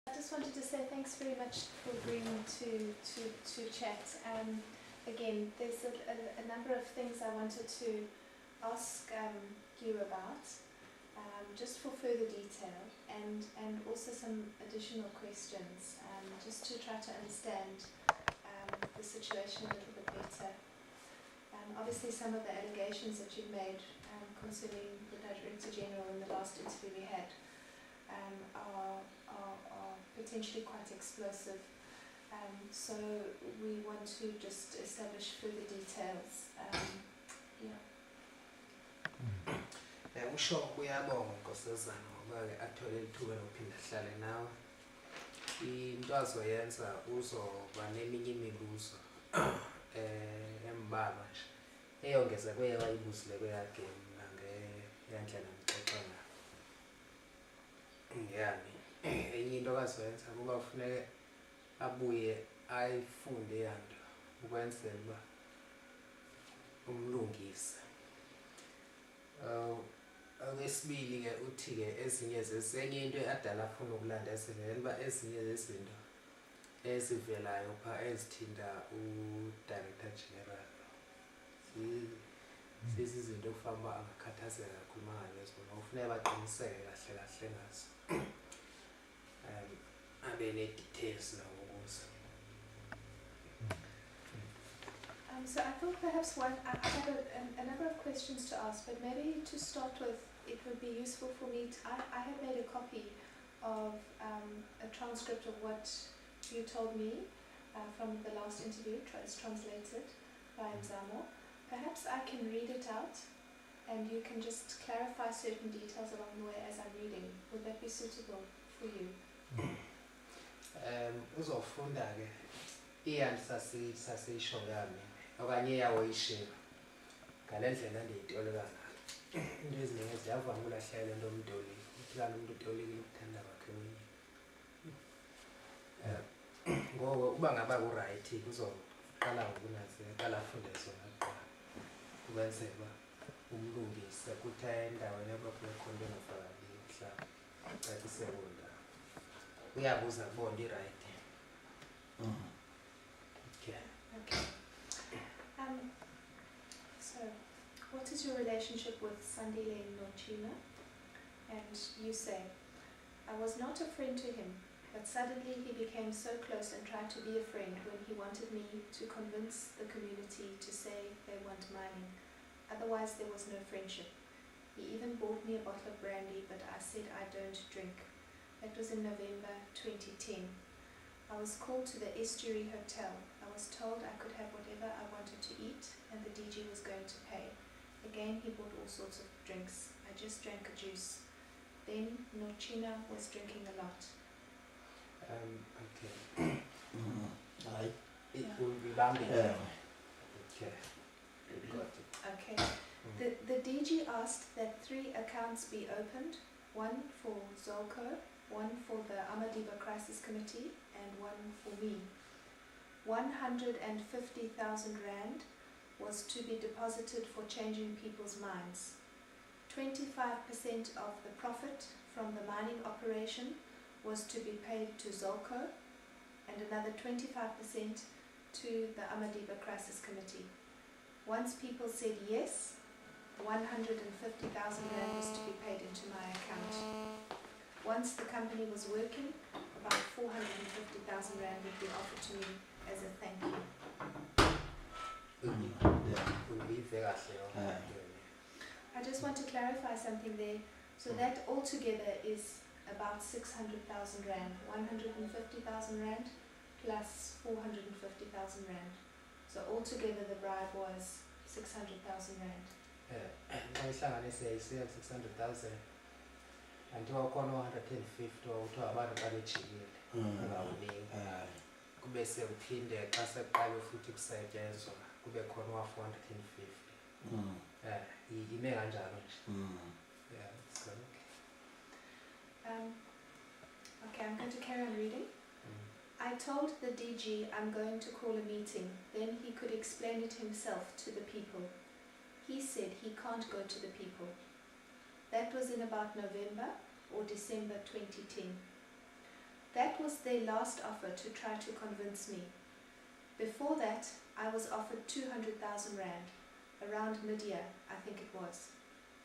I just wanted to say thanks very much for agreeing to chat. Again, there's a number of things I wanted to ask you about, just for further detail, and also some additional questions, just to try to understand the situation a little bit better. Obviously, some of the allegations that you've made concerning the Director General in the last interview we had are potentially quite explosive. So we want to just establish further details. Usho kuyabonga nkosazana ngoba-ke athole ithuba lokuphinda ahlale nawe. Into azoyenza uzoba neminye imibuzo embalwa nje eyongeza kweye wayibuzile kweyakhe yandlela ngixoxa ngayo. Yani enye into akazoyenza kuba kufuneke abuye ayifunde yanto ukwenzela uba umlungise. Okwesibili-ke uthi-ke enye into adala afuna ukulandezela uba ezinye zezinto ezivelayo phaa ezithinta u-Director General zizinto okufanele uba angakhathazeka kakhulu ngalezo ngoba kufuneka baqiniseke kahle kahle ngazo. Abe ne-details nawo ukuze. So I thought perhaps I have a number of questions to ask, but maybe to start with, it would be useful for me to, I have made a copy of a transcript of what you told me from the last interview. It's translated by Mzamo. Perhaps I can read it out and you can just clarify certain details along the way as I'm reading. Would that be suitable for you? Uzofunda-ke iyani sasisho yami okanye yawo isheba ngale ndlela ndiyitolika ngayo. Into eziningi ziyavama ulahlela lento omdolile uthi kanti umuntu utolikile ukuthanda kwakhe wenye. Ngoko uba ngaba ku-right kuzoqala ngokunanzela qala afunde zona kuqala ukwenzela uba umlungise kuthi endaweni abakhona khona engafakali mhlawumbe acacise kuwo ndawo uyabuza kubona i-right. Okay. So, what is your relationship with Sandile Nochina? And you say, I was not a friend to him, but suddenly he became so close and tried to be a friend when he wanted me to convince the community to say they want mining. Otherwise there was no friendship. He even bought me a bottle of brandy, but I said I don't drink. That was in November 2010. I was called to the Estuary Hotel. I was told I could have whatever I wanted to eat and the DG was going to pay. Again, he bought all sorts of drinks. I just drank a juice. Then Nochina was drinking a lot. Okay. It will be bounding. Okay. Got it. Okay. The DG asked that 3 accounts be opened, one for Zolko, one for the Amadiba Crisis Committee, and one for me. 150,000 rand was to be deposited for changing people's minds. 25% of the profit from the mining operation was to be paid to Zolko, and another 25% to the Amadiba Crisis Committee. Once people said yes, 150,000 rand was to be paid into my account. Once the company was working, about 450,000 rand would be offered to me as a thank you. I just want to clarify something there. So that altogether is about 600,000 rand, 150,000 rand plus 450,000 rand. So altogether the bribe was 600,000 rand. Ngihlanganise isiya 600,000 andiwa khona 150 uthiwa abantu babejikile angawuningi kube sekuphinde xa seqale futhi kusetyenzwa kube khona wa 450. Ime kanjalo nje. Yeah, it's good. Okay, I'm going to carry on reading. I told the DG I'm going to call a meeting, then he could explain it himself to the people. He said he can't go to the people. That was in about November or December 2010. That was their last offer to try to convince me. Before that, I was offered 200,000 rand, around mid-year, I think it was.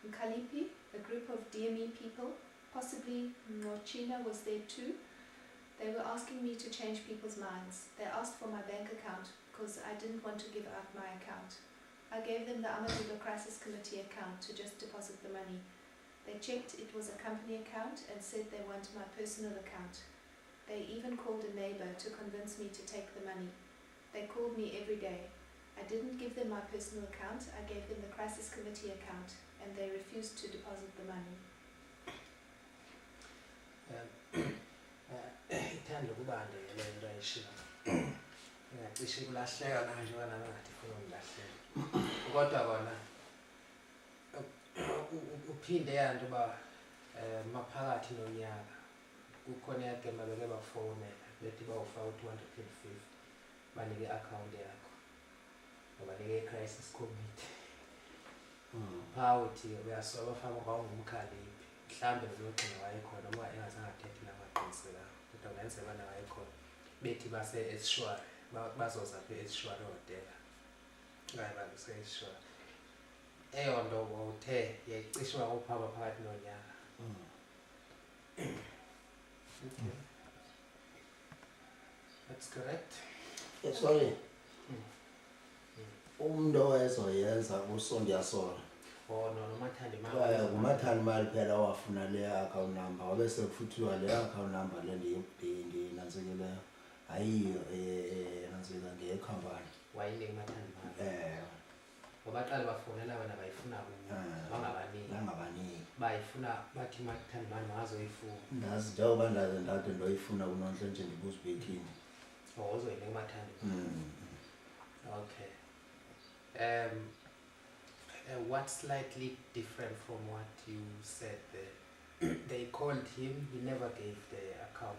In Kalipi, a group of DME people, possibly Nochina was there too, they were asking me to change people's minds. They asked for my bank account because I didn't want to give out my account. I gave them the Amadiba Crisis Committee account to just deposit the money. They checked it was a company account and said they want my personal account. They even called a neighbor to convince me to take the money. They called me every day. I didn't give them my personal account, I gave them the Crisis Committee account, and they refused to deposit the money. Ithanda ukubande le nto ayishilo. Ingacishe kulahleka manje wena ngathi ufuna ukulahleka. Kodwa bona uphinde yanto ba maphakathi nonyaka kukhona yake mabeke bafone bethi bawufaka 250 banike account yakho. Banike crisis committee. Phawuthi uyasola bafaka kwangumkhaliphi. Mhlambe uzogcina wayekhona uma engasangathethi lamaqiniseka. Kodwa ngenze bana wayekhona. Bethi base esishwari bazoza phe esishwari hotel. Ngaye bakuse esishwari. Eyonto uthe yayicishwa ukuphaba phakathi nonyaka. Okay. That's correct. Yes, sorry. Umuntu owayezoyenza kusondiyasola. Oh no, nomathanda Umathanda phela wafuna le account number wabe sekufuthiwa le account number le ndinanzekeleyo ayiyo nanzeka ngekhampani wayinde kumathanda baqala bafonela wena bayifuna bangabaningi bayifuna bathi mathanda mazoyifuna ndazi njengoba ndaze ndoyifuna kunonhle nje ndibuza ubethini ozoyile kumathanda. Okay. What's slightly different from what you said there? They called him, he never gave the account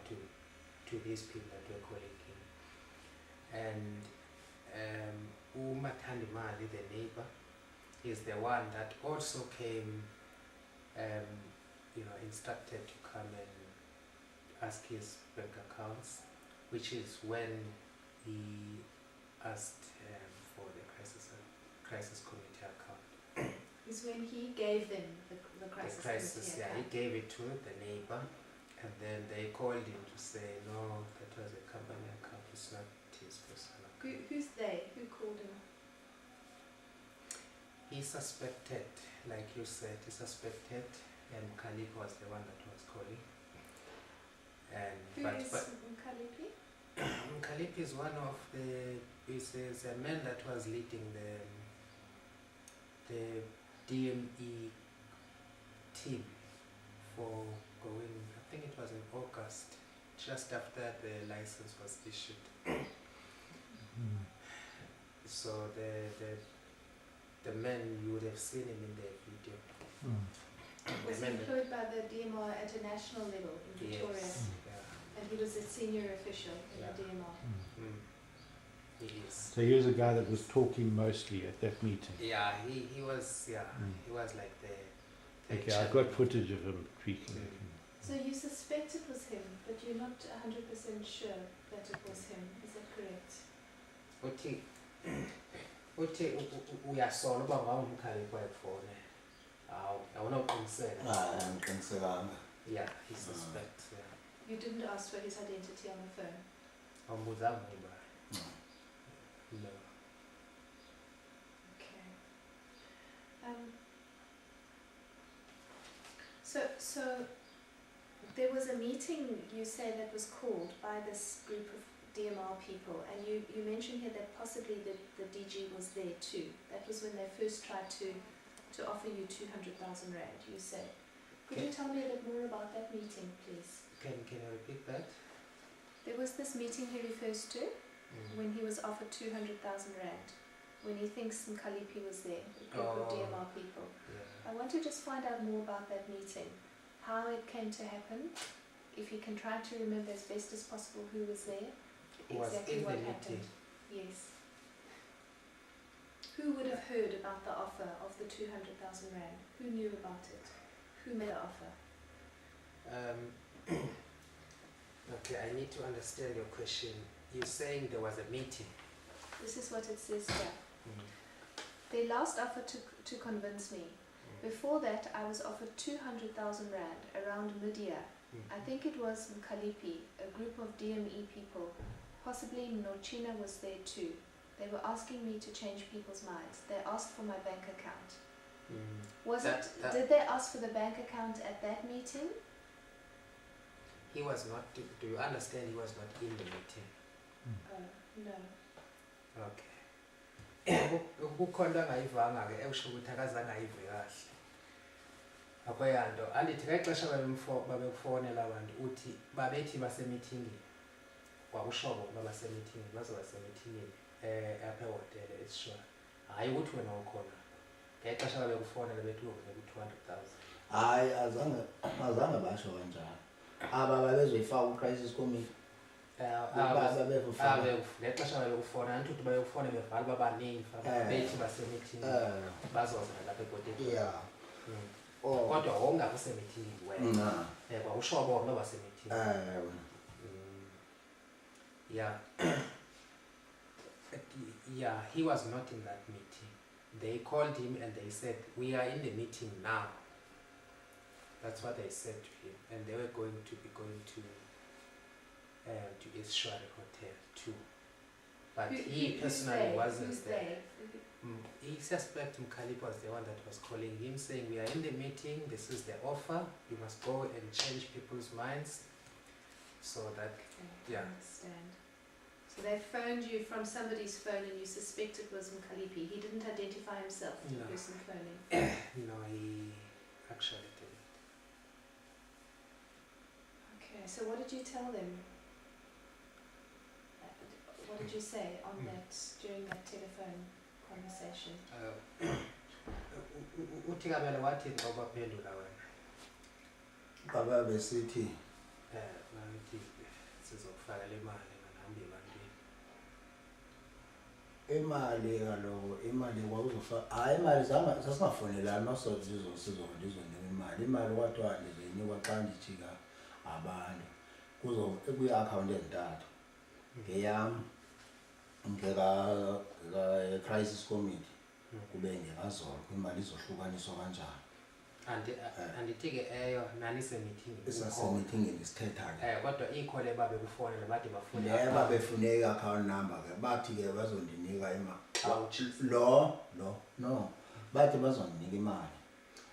to these people that were calling him. And Umathandi Mali, the neighbor, is the one that also came, instructed to come and ask his bank accounts, which is when he asked for the crisis committee account. Is when he gave them the crisis committee account. He gave it to the neighbor, and then they called him to say, no, that was a company account, it's not his personal account. Who's they? Who called him? He suspected, like you said, and Mkalipi was the one that was calling. And Who is Mkalipi? Mkalipi is one of is a man that was leading the DME team for going, I think it was in August, just after the license was issued. So the man, you would have seen him in the video. Was he employed by the DMR at a national level in Victoria? Yes. And he was a senior official in the DMR? He is. So he was a guy that was talking mostly at that meeting? Yeah, he was, he was like the okay, I've got footage of him speaking. So you suspect it was him, but you're not 100% sure that it was him, is that correct? Uthi uyasola uba ngawumkhaliphi wayefone awunoqiniseka. Angiqinisekanga. Yeah, he suspects. You didn't ask for his identity on the phone? Awumbuzanga uba. No. Okay. So there was a meeting, you say, that was called by this group of DMR people, and you mentioned here that possibly the DG was there too. That was when they first tried to offer you 200,000 rand, you say. Could you tell me a bit more about that meeting, please? Can you repeat that? There was this meeting he refers to when he was offered 200,000 rand, when he thinks Mkalipi was there, a group of DMR people. Yeah. I want to just find out more about that meeting, how it came to happen, if you can try to remember as best as possible who was there, exactly what happened. Yes. Who would have heard about the offer of the 200,000 rand? Who knew about it? Who made the offer? Okay, I need to understand your question. You're saying there was a meeting. This is what it says here. They last offered to convince me. Before that, I was offered 200,000 rand around mid-year. I think it was Mkalipi, a group of DME people. Possibly Nochina was there too. They were asking me to change people's minds. They asked for my bank account. Did they ask for the bank account at that meeting? He was not, do you understand he was not in the meeting? No. Okay. Kukhona angayivanga ke ekusho ukuthi akazange ayive kahle. Akoyanto andithi ngexesha babekufonela abantu uthi babethi basemeeting kwakushobo babasemeeting bazobasemeeting apha ehotel eShwa. Hayi ukuthi wena ukhona. Ngexesha babekufonela bethi uzobeka 200,000. Hayi azange basho kanjalo. Aba babezoyifaka ucrisis committee. Ngexesha babekufona anti ukuthi bayokufona bevala babaningi bethi basemeeting bazoza lapha ehotel. Yeah. Kodwa wongakusemeeting wena. Kwakushobo babasemeeting. Yeah. Yeah, he was not in that meeting. They called him and they said, we are in the meeting now. That's what they said to him. And they were going to Israel Hotel too. But he personally wasn't there. He suspect Mkhalip was the one that was calling him saying, we are in the meeting, this is the offer, you must go and change people's minds. So that, I understand. So they phoned you from somebody's phone and you suspect it was Mkhalipi. He didn't identify himself, the person phoning? No, he actually didn't. Okay, so what did you tell them? What did you say on during that telephone conversation? Uthi kabela wathi ngobaphendula wena. Baba besithi Nathi sizokufaka le mali nganahambe imali ebantwini. kaloku imali kwakuzofaka hayi imali sasingafonelani sizokwenza imali kwathiwa ndizoyinikwa xa ndijika abantu kwi-account ezintathu ngeyam ngeka-crisis committee kube ngekazolo imali izohlukaniswa kanjani. Andithi ke eyo nanisemeeting isasemeetingini isithetha ke kodwa ikhole babekufonela bathi bafuna babefune i-account number ke bathi ke bazondinika imali no bathi bazondinika imali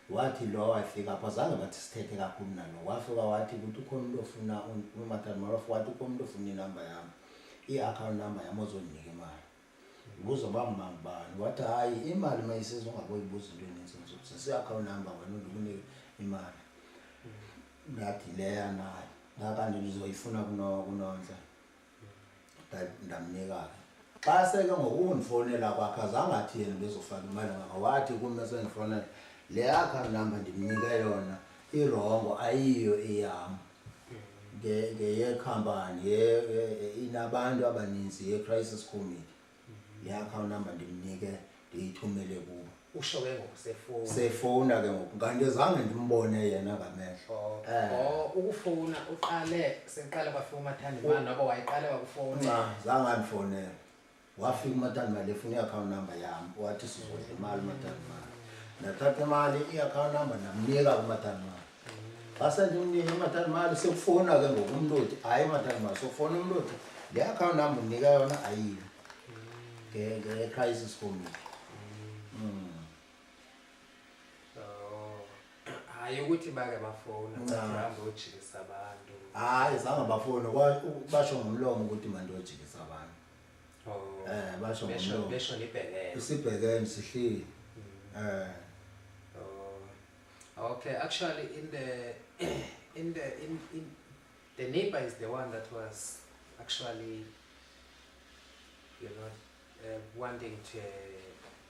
wathi lo wafika apha zange bathi sithethe kakhulu nalo wafika wathi ukuthi ukhona umuntu ofuna uMathanmaro wathi ukhona umuntu ofuna inamba yam i-account number yam ozondinika imali kuzoba ngubani wathi hayi imali mayisiza ungaboyibuza into eninzi sisi-account number wena undikunike imali ngathi leya nayo ngakanti ndizoyifuna kunondle ndamnika ke xa seke ngokundifonela kwakhe azange athi yena bezofaka imali ngakho wathi kume sendifonela le account number ndimnike yona irongo ayiyo eyam ngeyekhampani inabantu abaninzi ye-crisis committee le account number ndimnike ndiyithumele kubo. Usho ke ngokusefoni. Sefona ke ngoku kanti zange ndimbone yena ngamehlo. Ukufona uqale seqala bafika uMathanmaro nabo wayiqala wakufona. Zange andifonela. Wafika uMathanmaro efuna i-account number yami wathi sizodla imali uMathanmaro. Nathatha imali i-account number namnika uMathanmaro. Base ndimnike uMathanmaro sekufona ke ngoku umuntu uthi hayi uMathanmaro sokufona umuntu uthi le account number unika yona ayiyo. Crisis committee. Hayi ukuthi bake bafona bahambe ojikisa abantu. Hayi zange bafona basho ngomlomo ukuthi manje ojikisa abantu. Basho ngomlomo. Besho nibhekene. Isibhekene sihleli. Okay, actually the neighbor is the one that was actually wanting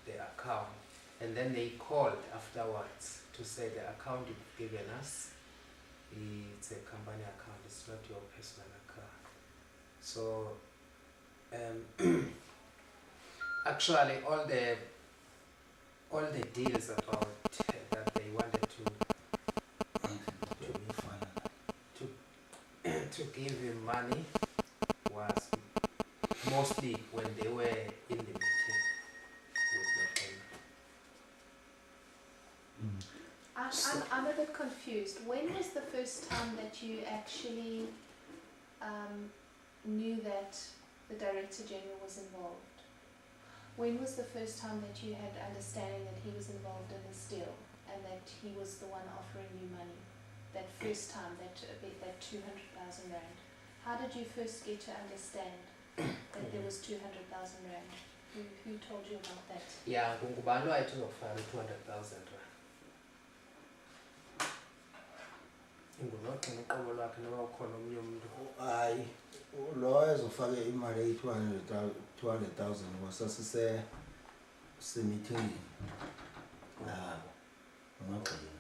the account, and then they called afterwards to say the account you've given us, it's a company account, it's not your personal account. So actually all the deals about that they wanted to give him money was mostly when they were in the meeting with the I'm a bit confused. When was the first time that you actually knew that the Director General was involved? When was the first time that you had understanding that he was involved in this deal and that he was the one offering you money? That first time, that 200,000 rand. How did you first get to understand that there was 200,000 rand? Who told you about that? Yeah, ngubani wayethi uzofaka 200,000 rand. Ngulokho uqobo lwakhe noma ukhona omnye umuntu. Hayi, lo ezofaka imali eyi 200,000 wasasise meeting. Ungagcina.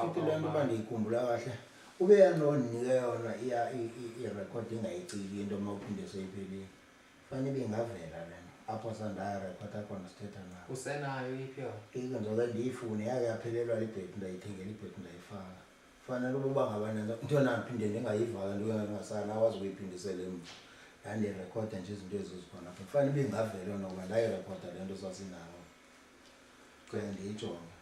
Futhi le nto bandiyikhumbula kahle ube yanonike yona i-record ingayiciki into uma uphinde seyiphelile fanele ibingavela le nto apho sandayarekhorda khona sithetha nayo Usenayo iphi yona? ikenzoke ndiyifune yake yaphelelwa libhethi ndayithengela ibhethi ndayifaka fanele ukuba ngabana into naphinde ndingayivala ndingasanawazi ukuyiphindisela emva ndandirekhoda nje izinto ezizikhona apho fanele ibingavela yona ngoba ndayirekhoda le nto sasinayo kwaye ndiyijonge.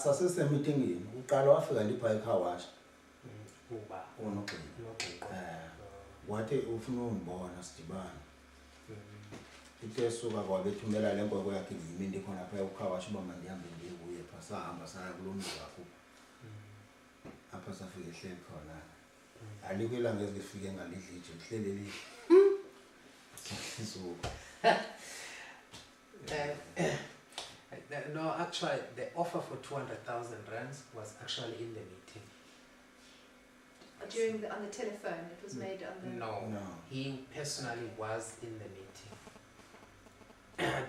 Sasisemitingini uqala wafika ndipha ecar wash uba unogqina wathi ufuna ungibona sidibane ithe suka kwabethumela le nkwenkwe yakhe ngiyimi ndikhona apha ecar wash uba mandihambe ndiye kuye pha sahamba saya kulo mzi wakho apha safika ehleli khona alikho ilanga ezifike ngalidli nje kuhleleli isuka. No, actually, the offer for 200,000 rands was actually in the meeting. On the telephone, it was made on the... No, he personally was in the meeting.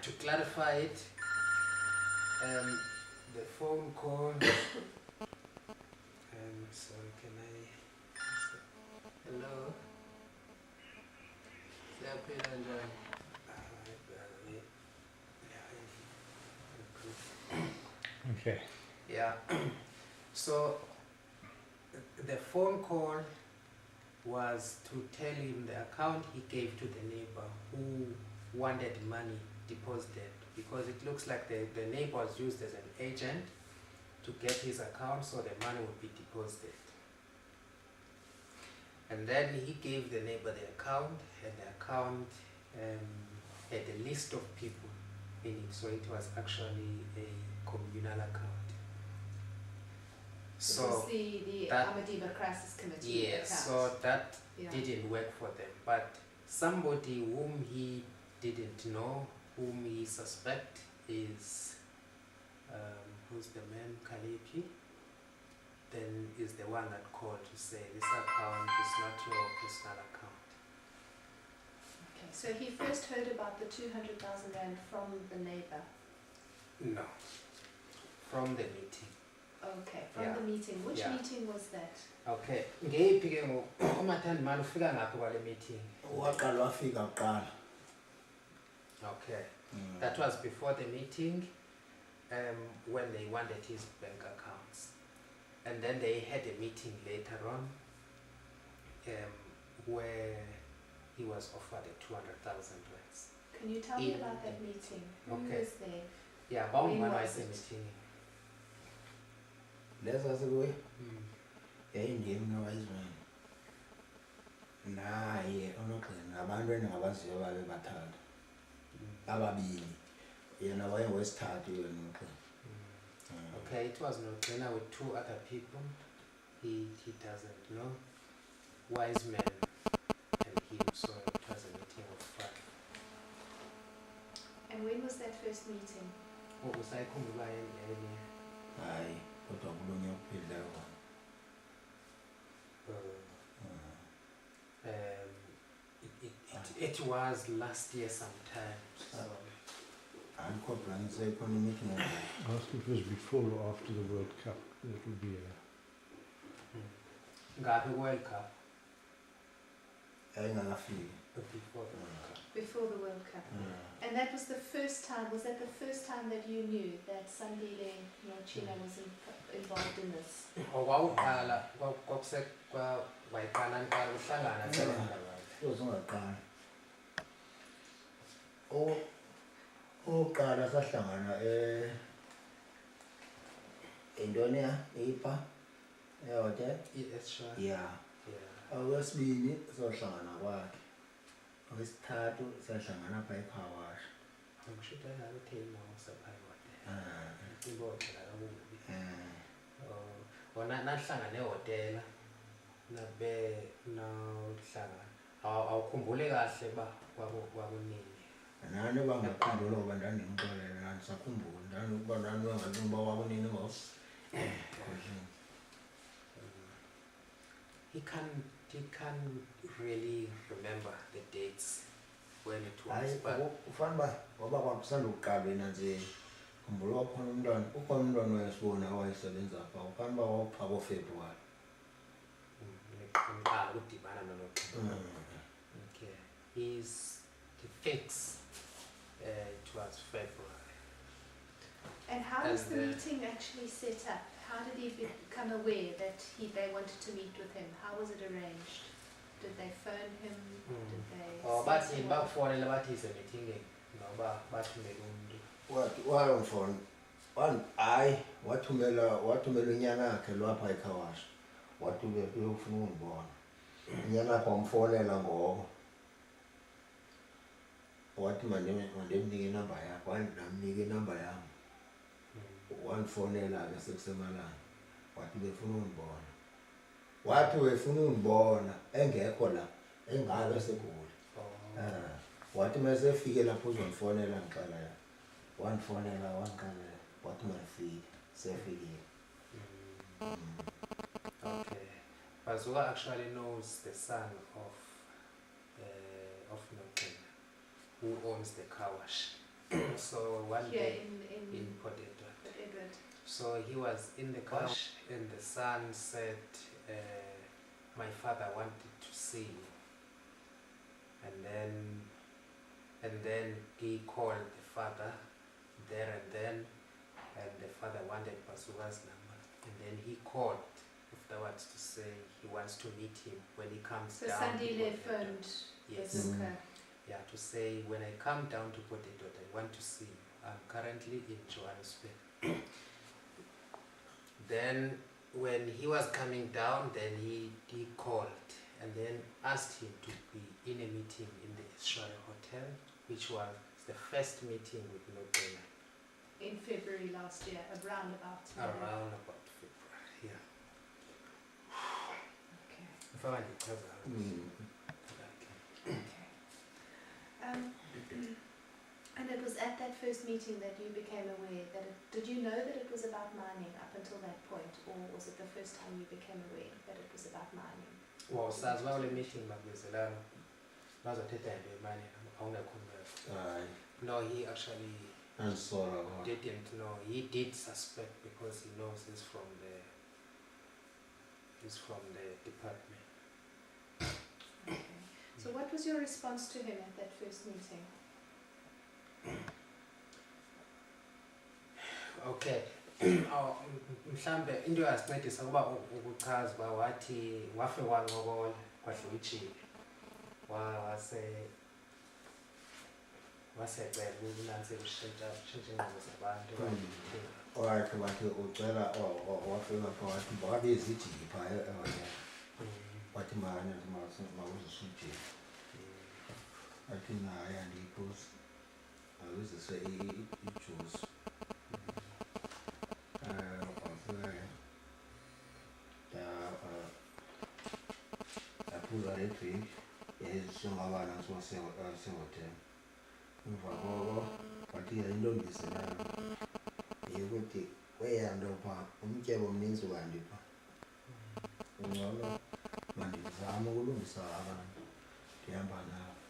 To clarify it, the phone call... sorry, can I... Hello? Okay. Yeah. So the phone call was to tell him the account he gave to the neighbor who wanted money deposited, because it looks like the neighbor was used as an agent to get his account so the money would be deposited. And then he gave the neighbor the account, and the account had a list of people in it, so it was actually a communal account. So it was the Amadiba Crisis Committee yes, account. so that didn't work for them. But somebody whom he didn't know, whom he suspect is, who's the man, Kalipi, then is the one that called to say this account is not your personal account. Okay, so he first heard about the 200,000 rand from the neighbor? No, from the meeting. Okay, from the meeting. Which meeting was that? Okay, ngeyiphi ke ngoku umathandi mali ufika ngaphi kwale meeting? Waqala wafika kuqala. Okay, that was before the meeting, when they wanted his bank accounts. And then they had a meeting later on, where he was offered the 200,000 rands. Can you tell me about that meeting? Who was there? Yeah, when was the meeting? Lesa sikuye yayindimi nowayiziweni naye unogqina nabantu endingabaziyo babe bathathu ababini yena wayengowesithathu yena unogqina. Okay, it was Nogqina with two other people. He doesn't know. Wise man and him, so it was a meeting of five. And when was that first meeting? What was I coming by earlier? Hayi kodwa kulonye okuphelileyo khona. It was last year sometime. So. Alikho plan sekhona meeting. Ask if it was before or after the World Cup. That would be Ngaphi World Cup? engakafiki. Before the World Cup. And that was the first time, was that the first time that you knew that Sandile Nochina was involved in this? Wawuqala wayiqala niqala uhlangana Uzungaqala. Oqala sahlangana entoni eyipa ehotel. Yeah. Awesibini sohlangana kwakhe. Awesithathu sahlangana apha ecar wash. Ngishuthi ayingakutheni ngosaphayi ibothe la kubi. Wona nahlangana ehotela nabe nawuhlangana. Awukhumbule kahle ba kwakunini. Nani bangakhumbula ngoba ndandimxelela ndisakhumbula ndanokuba ndandibangalinga uba kwakunini ngos. He can't really remember the dates when it was. Hayi ufanele ngoba kwakusandukuqala nje khumbula ukhona umntwana wayesibona owayesebenza apha ufanele wawupha ngoFebruary. Udibana nonoxolo. Okay. He thinks it was February. And how was the meeting actually set up? How did he become aware that they wanted to meet with him? How was it arranged? Did they phone him? Did they? Bathi bakufonela bathi isemeeting noba bathumela umuntu. Wayomfona. Hayi wathumela unyana wakhe lwapha eKhawash. Wathi uyofuna ungibona. Unyana wakhe wamfonela ngoba. Wathi mandimnike inamba yakhe, wandamnika inamba yami. Wandifonela ke sekusemalanga. Wathi befuna ungibona. Wathi wefuna ungibona engekho la engabe segoli. Wathi mase efike lapho uzongifonela ngixala ya. Wandifonela wangixelela wathi mayifike sefikile. Okay. Bazooka actually knows the son of Noxena, who owns the car wash. So one day in Port Edward. So he was in the car wash and the son said, my father wanted to see you. And then he called the father there and the father wanted Bazooka's number. And then he called afterwards to say he wants to meet him when he comes down. So Sandile phoned Bazooka. Yeah, to say when I come down to Port Edward, I want to see you. I'm currently in Johannesburg. Then when he was coming down, then he called and then asked him to be in a meeting in the Israel Hotel, which was the first meeting with Noxena. In February last year, around about February, yeah. Okay. And it was at that first meeting that you became aware that did you know that it was about mining up until that point, or was it the first time you became aware that it was about mining? Well, says well the meeting makuzelana bazothetha into yemining awungakhuluma. No, he actually didn't know. He did suspect because he knows he's from the department. Okay. So what was your response to him at that first meeting? Okay. Mhlambe into yasincedisa kuba ukuchaza uba wathi wafe wancokola kwahle ujile wasecela ukunansi ushintsha ingqondo zabantu. Wathi ucela wafika phakathi wabiza ijipha wathi mawuzisujile. Wathi naye andiyiphuzi awuzise ijuice. Yaphuza le drink yayisingabana sehotel. Emva koko wathi yayintombiselayo yokuthi weyanto phaa umtyebo mninzi kanti phaa ungcono mandizame ukulungisa abantu ndihamba nabo.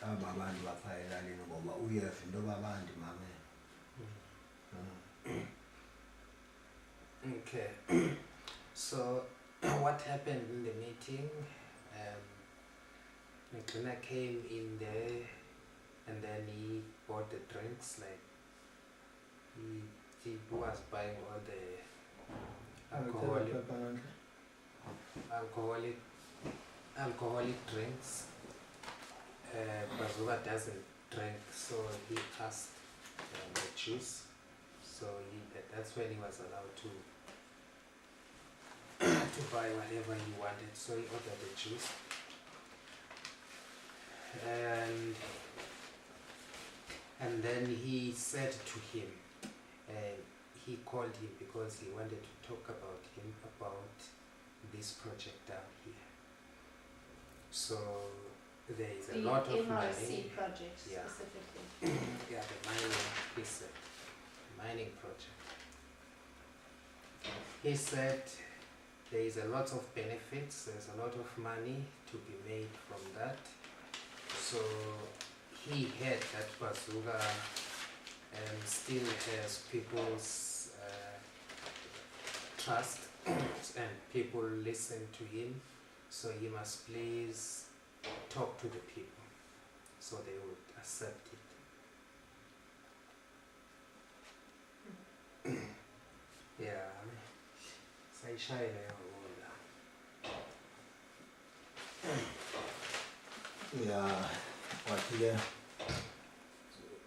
Aba bantu baphaa elalini ngoba uyeva into yoba bandimamele. Okay. So what happened in the meeting, Mclina came in there and then he bought the drinks, like he was buying all the alcoholic drinks. Bazooka doesn't drink, so he asked the juice. So that's when he was allowed to buy whatever he wanted. So he ordered the juice, and then he said to him, he called him because he wanted to talk about this project down here. So there is a lot of money. MRC project Yeah. specifically. Yeah, the mining, he said, mining project. He said there is a lot of benefits, there's a lot of money to be made from that. So he heard that Bazooka still has people's trust and people listen to him, so he must please talk to the people so they would accept it. Yeah, sayishayile yahula. Yeah, wathi ke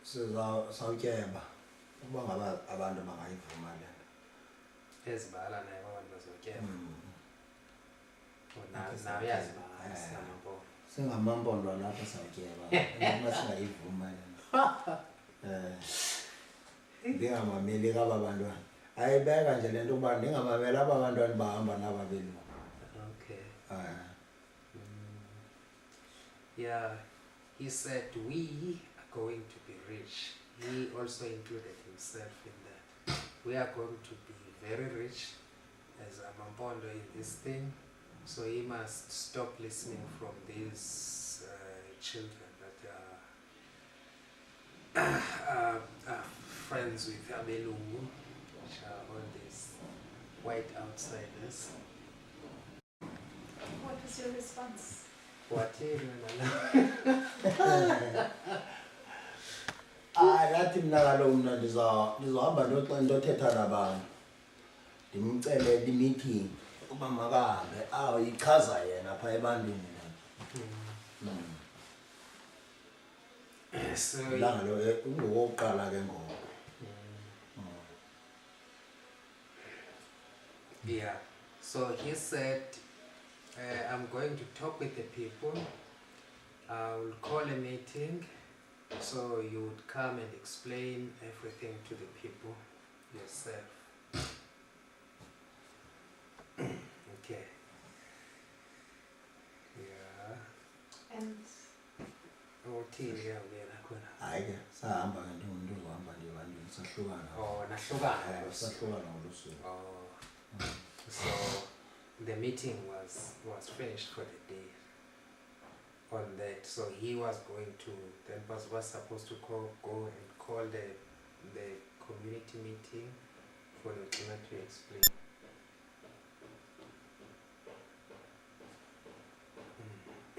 sizawutyeba uba ngaba abantu bangayivuma le nto. Ezibala naye abantu bazotyeba. Okay, Nawe uyazibala samabo. Singamampondo lapha sawutyeba uma singayivuma le nto. Ndingamameli kaba bantwana. Ayibeka nje le nto uba ndingamameli aba bantwana bahamba naba belungu. Okay. Yeah, he said we are going to be rich. He also included himself in that. We are going to be very rich as Amampondo in this thing. So he must stop listening from these children that are friends with Abelungu, which are all these white outsiders. What was your response? Nathi mna kaloku mna ndizohamba ndothetha nabantu ndimcelele imeeting uba makahambe ayichaza yena phaa ebantwini So langa lo ungowokuqala ke ngoku. yeah, so he said, I'm going to talk with the people. I'll call a meeting so you would come and explain everything to the people yourself. Okay. Yeah. And Hayi ke sahamba ke ndingumuntu ozohamba ndibantwini sahlukana. Nahlukana. Sahlukana ngolo suku. So the meeting was finished for the day on that. So he was going to, then was supposed to go and call the community meeting for the Lutuna to explain.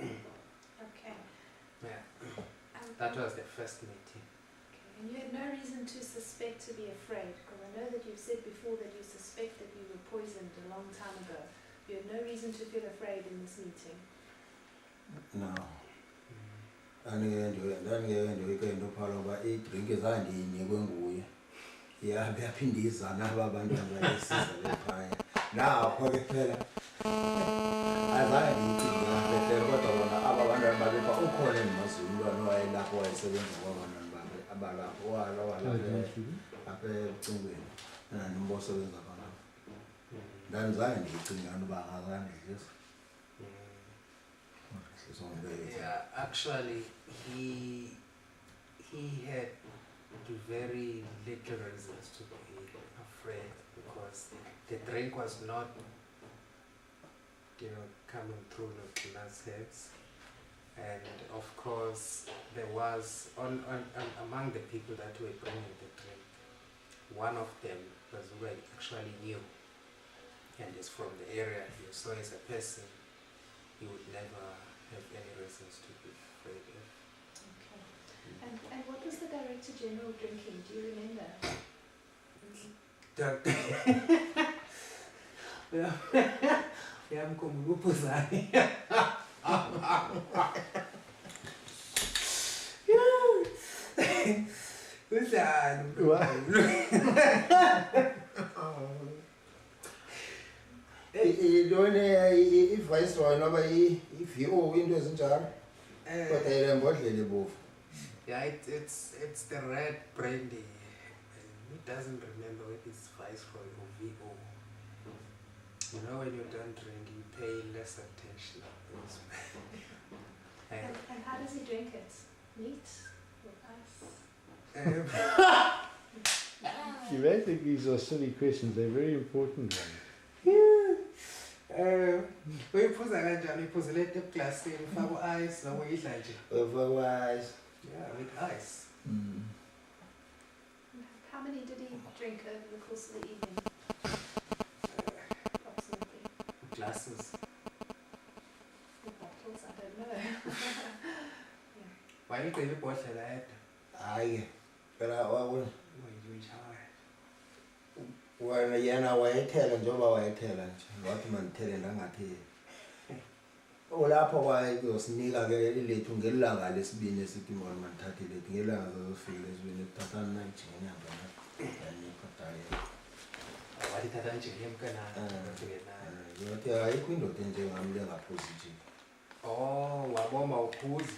okay. Yeah, that was the first meeting. Okay. And you had no reason to suspect, to be afraid, because I know that you've said before that you suspect that you were poisoned a long time ago. You had no reason to feel afraid in this meeting. No. Ndandingeke ndoyike into phala uba iidrinki zandiyinikwe nguye. Yaphinde izana aba bantwana bayisiza bephaya. Napho ke phela azange ndiyicinge ngaphethe kodwa bona aba bantwana babepha ukhona endimaziyo umntwana owayelapho wayesebenza kwabantwana babe abalapho apha ebucingweni nanimbo osebenza kwalapho. Ndandizange ndiyicingana uba angazandidlisa. Yeah, actually he had very little reasons to be afraid because the drink was not, coming through Lutina's heads, and of course there was among the people that were bringing the drink, one of them was who I actually knew, and is from the area here. So as a person, he would never have any reasons to be afraid of. Okay. And what was the Director General drinking? Do you remember? Uyamkhumbula uphuzane. Kunjani? Yintoni i-viceroy noba i-VO into ezinjalo? Kodwa ile mbodlela ebovu. Yeah, it's the red brandy. He doesn't remember whether it's Viceroy or VO. You know, when you don't drink, you pay less attention. And how does he drink it? Neat? With ice? You may think these are silly questions, they're very important ones. Uyiphuza kanjani? Uyiphuzela eglasini, ufaka ice noma uyidla nje? Otherwise. Yeah, with ice. How many did he drink over the course of the evening? Approximately. Glasses. The bottles, I don't know. Wayigqiba ibhodlela yedwa. Hayi, phela Uyitshaya. wena yena wayethela njengoba wayethela nje. Wathi mandithele ndangatheli. Ulapho kwayosinika ke ilethu ngelanga lesibini esithi mona mandithathe ilethu ngelanga zozofika lesibini kuthatha 9 ngenyanga yakho. Walithatha njengemkanana. Yothi ayikho indoda enjengami lengaphuzi nje. Oh, waboma uphuzi.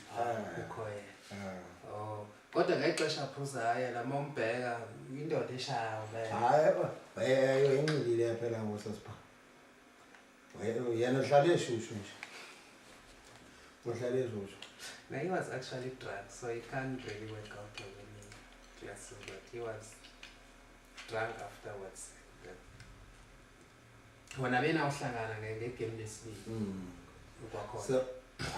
Ukhoye. Oh, kodwa ngexesha aphuzayo lama umbheka indoda eshayo vele. Hayi, enqilile phela ngosasipha. Yena uhlale eshushu nje. Uhlale eshushu. Now he was actually drunk, so he can't really work out of any classes, but he was drunk afterwards. Wena bena uhlangana ngegame lesibili. Ukwakhona. So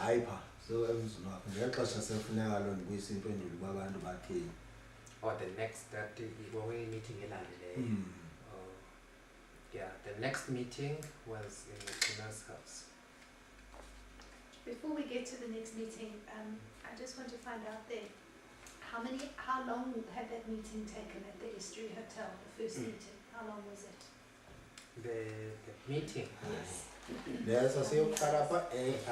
hayi pha. So emzini wakho ngexesha sefuneka lo ndibuyisa impendulo kwabantu bathini. Or the next that when we meeting elandileyo. Yeah, the next meeting was in the Tina's house. Before we get to the next meeting, I just want to find out then, how long had that meeting taken at the History Hotel, the first meeting? How long was it? The meeting? Yes. Leso siyoqala pha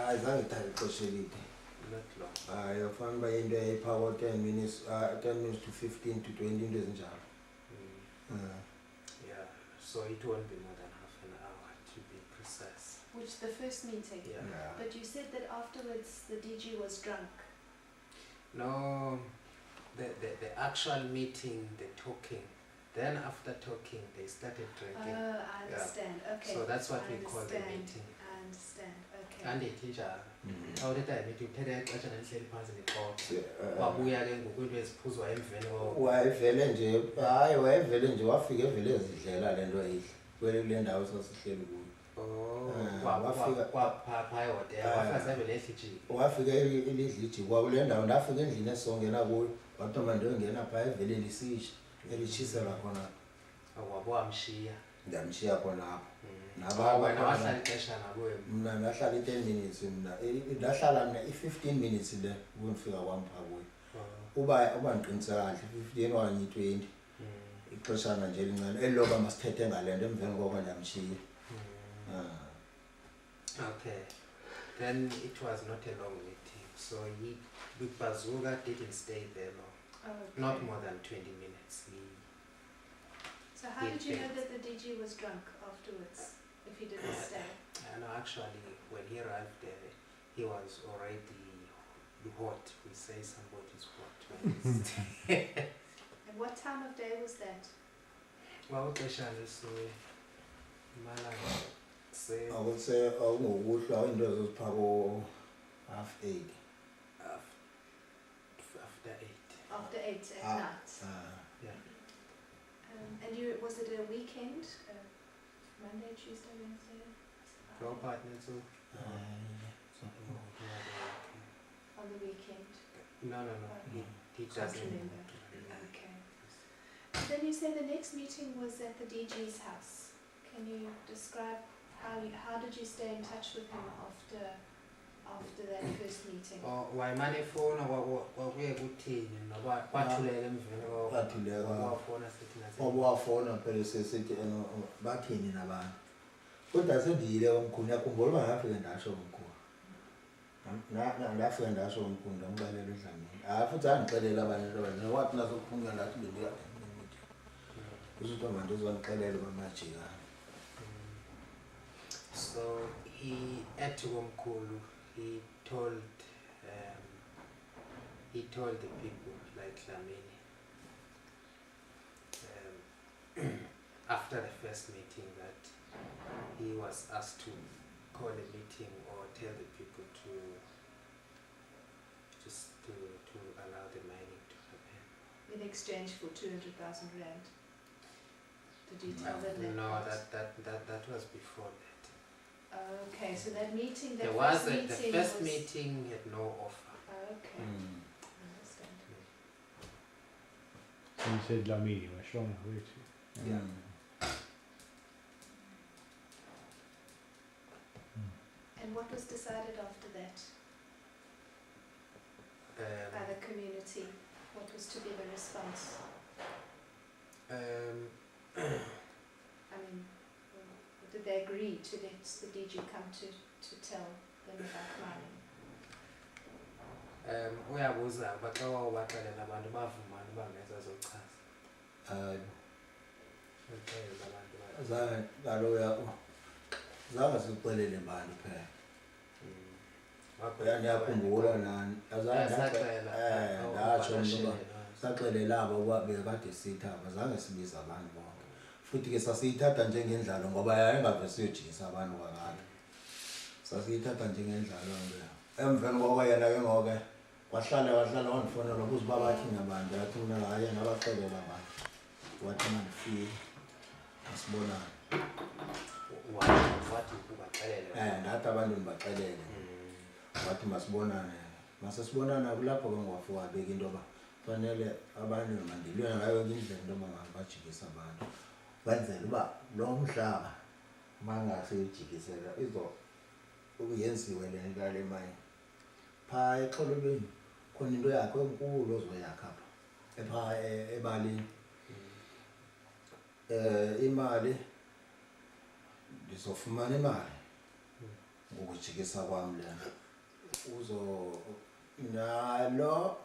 azange ithathe ixesha elide. Not long. Hayi ufana uba into eyiphaka 10 minutes, 10 minutes to 15 to 20 into ezinjalo. Yeah, so it won't be more than half an hour to be precise. Which, the first meeting? Yeah. But you said that afterwards the DG was drunk. No, the actual meeting, the talking. Then after talking, they started drinking. I understand. Okay. So that's what I we call the understand. meeting. I understand. Okay. And it is how did I meet you? Tell us what I said past the court. Wabuya ke ngokwento eziphuzwa emveni wayevele nje wayevele nje wafika evele ezidlela lento ayidla kule ndawo sasihleli kuyo. Wafika elidliji kwakule ndawo ndafika endlini esongena kuyo wathi manje ngena pha evele lisisha elichisela khona. Wabamshiya. Ndamshiya khona apho. Wena wahlala ixesha nakuwe. Mna ndahlala 10 minutes ndahlala mna 15 minutes le ukufika kwami pha kuyo. Uba ndiqiniseka kahle 15 okanye 20. Ixeshana nje elincane eloba masithethe ngalento emveni koko ndamshiya. Okay. Then it was not a long meeting. So he, with Bazooka, didn't stay there long. Okay. Not more than 20 minutes. So how did you know that the DG was drunk afterwards, if he didn't stay? No, actually, when he arrived there, he was already hot. We say somebody's hot. And what time of day was that? Well, say I would say awungokuhlwa into eziphako 8:30. After 8. After 8 at night. Yeah. And was it a weekend? Monday, Tuesday, Wednesday? Your partner too? On the weekend? No. He doesn't remember. Okay. And then you say the next meeting was at the DG's house. Can you describe how did you stay in touch with him after that first meeting? wayimane ifona kwakuye kuthini noba kwathulela emveni kwafona sithi nase wafona phela sesithi bathini nabantu kodwa sendiyile omkhulu yakhumbula uba ngafike ndasho omkhulu ndafike ndasho omkhulu ndamxelela endlamini futhi andixelela abantu abaninzi wathi nasokuphunga ndathi bendiya kusho uba mandizonixelela uba majikana. So he at komkhulu he told the people like Dlamini after the first meeting that he was asked to call a meeting or tell the people to allow the mining to happen. In exchange for 200,000 rand. Did you tell them that? No, that was before that. Okay, so that meeting, The first meeting had no offer. Okay, I understand. So you said Dlamini was strong, which Yeah. And what was decided after that by the community? What was to be the response? I mean, did they agree to let the DG come to tell them about mining? Uyabuza baxa wabaxelela abantu bavumana bangenza zochaza. Zange sixelele bani phela uyakhumbula nani ndatsho mntu uba saxelela abo uba bekade siyithatha zange sibiza abantu bonke futhi ke sasiyithatha njengendlalo ngoba yayingave siyojikisa abantu kakade sasiyithatha njengendlalo emveni koko yena ke ngoke wahlala wandifonela ukuze uba bathini abantu yathi mna hayi nabaxelela abantu wathi mandifike asibonane wathi ukubaxelela ndathi abantu ndibaxelele wathi masibonane masesibonana kulapho ke ngwafika wabeka into yoba fanele abantu mandilwe ngayo indlela into yoba bajikisa abantu wenzela uba lo mhlaba mangaseyijikisela yenziwe le nto yale mayini phaa eXolobeni khona into yakho enkulu ozoyakha phaa ebalini imali ndizofumana imali ngokujikisa kwam lena nalo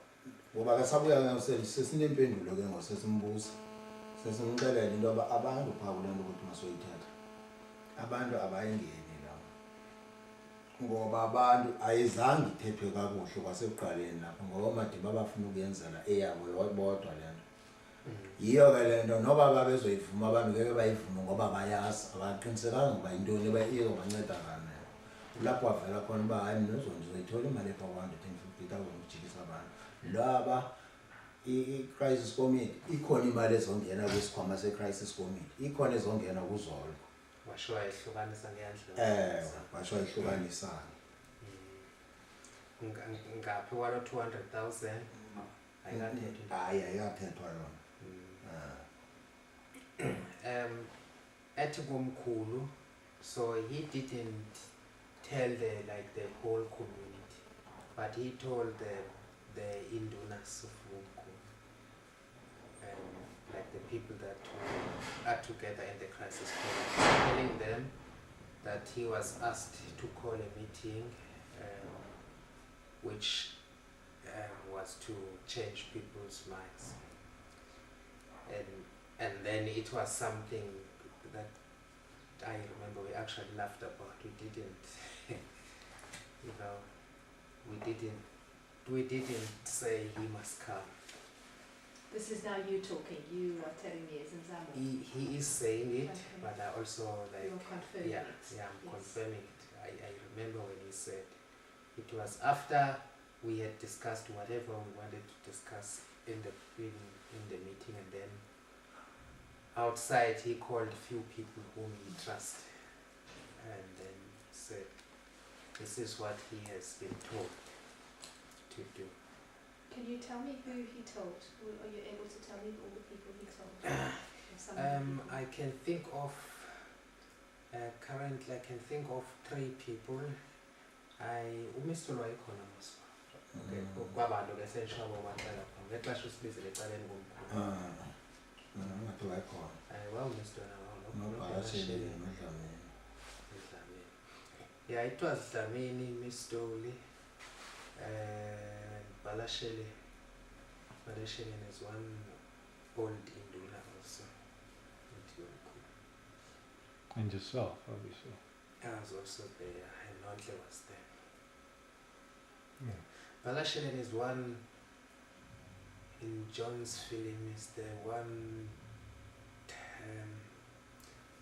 ngoba ke sabuya sesinempendulo ke ngosesimbuza sesimxelela into yoba abantu phaa kule nto ukuthi masoyithatha abantu abayingeni lawo ngoba abantu ayizange ithethwe kakuhle kwasekuqaleni lapho ngoba Amadiba bafuna ukuyenzela eyabo bodwa le nto yiyo ke le nto noba babezoyivuma abantu ngeke bayivume ngoba bayazi abaqinisekanga uba yintoni iyobanceda ngani lapho wavela khona uba hayi mna ndizoyithola imali epha 150,000 ukujikisa abantu laba i-crisis committee ikhona imali ezongena kwisikhwama se-crisis committee ikhona ezongena kuzolo washo wayehlukanisa ngendlela washo wayehlukanisana ngaphi walo 200,000 ayikathethwa hayi ayikathethwa yona ethi komkhulu so he didn't tell the whole community but he told the indunas of Wumkhulu like the people that are together in the crisis committee, telling them that he was asked to call a meeting which was to change people's minds and then it was something that I remember we actually laughed about. We didn't we didn't say he must come. This is now you talking. You are telling me as Nzamo. He is saying it, Okay. but I also You're confirming it. Yeah, I'm Yes. confirming it. I remember when he said it was after we had discussed whatever we wanted to discuss in the meeting, and then outside he called a few people whom he trusts and then said this is what he has been told to do. Can you tell me who he told? Are you able to tell me all the people he told? Or some of the people? I can think of Currently I can think of 3 people. Umistolo wayekhona mos. Okay, kwabantu ke seshabo bacela khona. Ngexesha usibizele ecaleni komkhulu. Ngathi wayekhona. Well, Mr. Nobhalashele emadlamini. Yeah, it was Dlamini, Miss Dolly, Balashele. Balashele is one old Indula also. And yourself, obviously. I was also there, and Nontle was there. Yeah. Balashele is one in John's film, is the one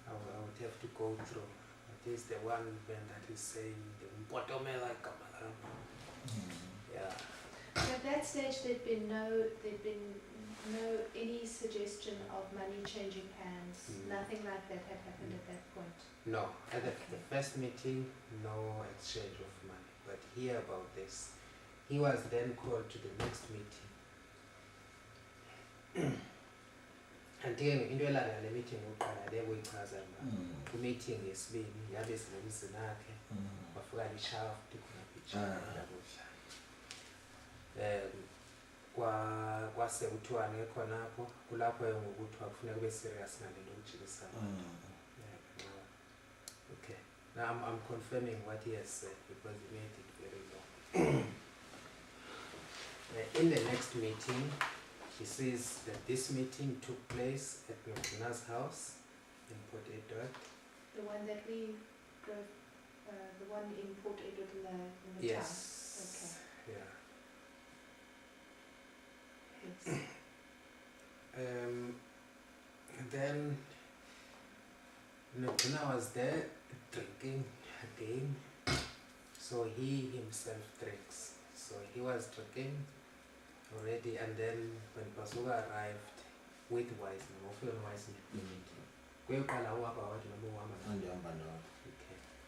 I would have to go through. It is the one when that is saying the Mpotomela Kamala. Yeah. So at that stage there'd been no any suggestion of money changing hands. Nothing like that had happened at that point. No, at the first meeting, no exchange of money. But hear about this. He was then called to the next meeting. And then into le meeting uqala bekuyichaza meeting yesibini yabe sinemzini akhe wafika lishaft khona picture kwase uthiwa ngekhonapho kulapho ngokuthiwa kufuneka ube serious ngale nto ujikisana. Okay, now I'm confirming what he has said because he made it very long. In the next meeting, he says that this meeting took place at Nokina's house in Port Edward. The one that we drove, the one in Port Edward in the yes. town? Okay. Yeah. Yes. And then Nokina was there drinking again. So he himself drinks. So he was drinking already, and then when Bazooka arrived with Wiseman,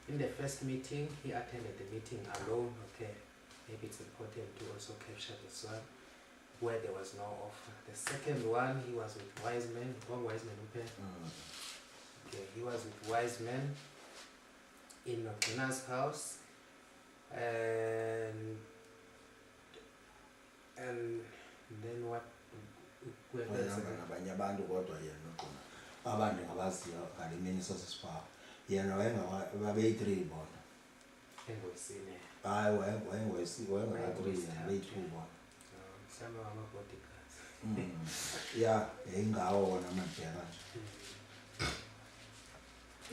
in the first meeting, he attended the meeting alone. Okay, maybe it's important to also capture this one, where there was no offer. The second one, he was with Wiseman. Okay, he was with Wiseman in Nokina's house, and then what? Abanye abantu kodwa yena khona abantu ngabaziyo ngalimini sosisifa yena babeyi-3 bona engosini hayi wayengoyi-3 beyi-2 bona mhlawumbe wama-bodyguards. Yeah, yayingawo wona amabheka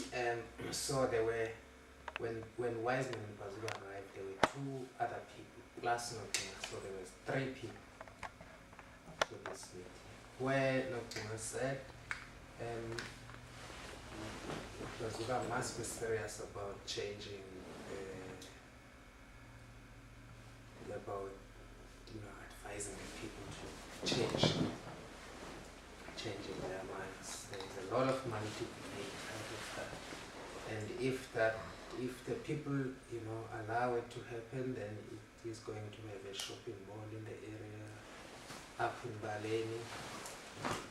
nje. So there were, when Wiseman and Bazooka arrived, there were 2 other people plus Nokina, so there was 3 people to this meeting. Where Nokina said Bazooka must be serious about changing, about advising people to changing their minds. There is a lot of money to be made out of that, and if the people allow it to happen, then it is going to have a shopping mall in the area up in Baleni,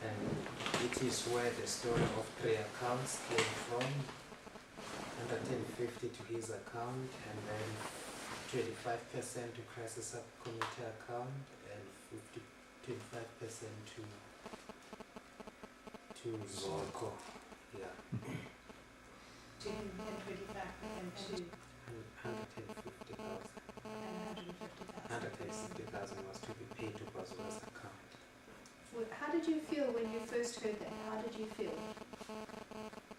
and it is where the story of 3 accounts came from. 150 to his account, and then 25% to crisis committee account, and 25% to Zorko. Yeah. 10 and 25 and 2 150,000. and 150,000 was to be paid to Bazooka's account. How did you feel when you first heard that? How did you feel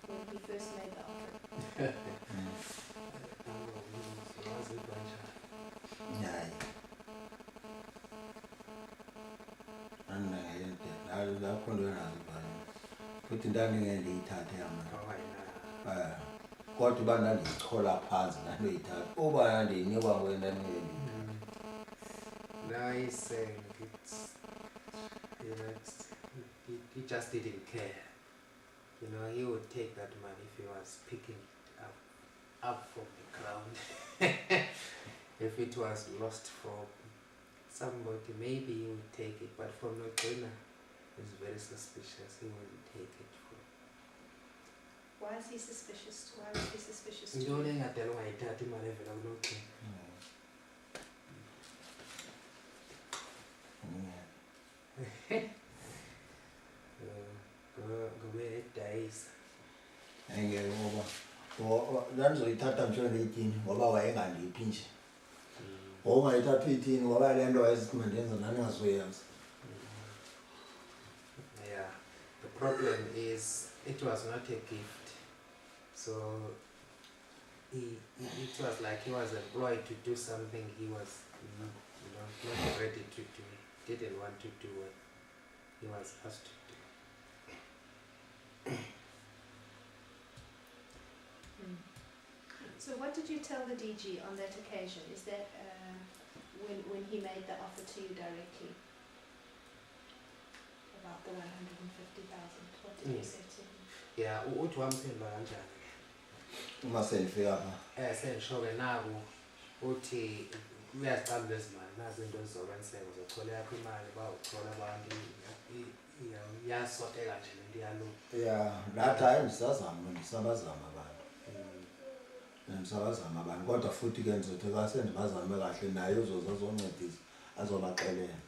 when he first made the offer? Hayi lapho ndo ngazibhala futhi ndangeke ndiyithathe yamana kodwa uba ndandiyichola phansi ndandoyithatha uba ndiyinikwa wena Now he's saying he just didn't care. He would take that money if he was picking it up from the ground. If it was lost from somebody, maybe he would take it, but from no. 'Nokina, he's very suspicious. He wouldn't take it from. Why is he suspicious? Why was he suspicious to Ntoni you? engadala ungayithathi imali evela kulogqina. Ngobe-days. Engeke ngoba ndandizoyithatha nje ngeyithini ngoba wayengandiphi nje. Ongayithatha iyithini ngoba le nto wayezithi mandenza ndandingazoyenza. Yeah, the problem is it was not a gift. So it was like he was employed to do something he was not ready to do. He didn't want to do what he was asked to do. So what did you tell the DG on that occasion? Is that when he made the offer to you directly about the 150,000? What did you say to him? Yeah, uthi wamphendula kanjani? Uma sendifika apha. Sendisho-ke naku uthi uyazicabula ezimali nazo into ezizokwenzeka uzothola yakho imali bawuthola abantu iyasoteka nje lento iyalunga. Yeah, that time ndisabazama abantu. Ndisabazama abantu kodwa futhi ke ndizothi xa sendibazame kahle naye uzoza azoncedisa azobaxelela.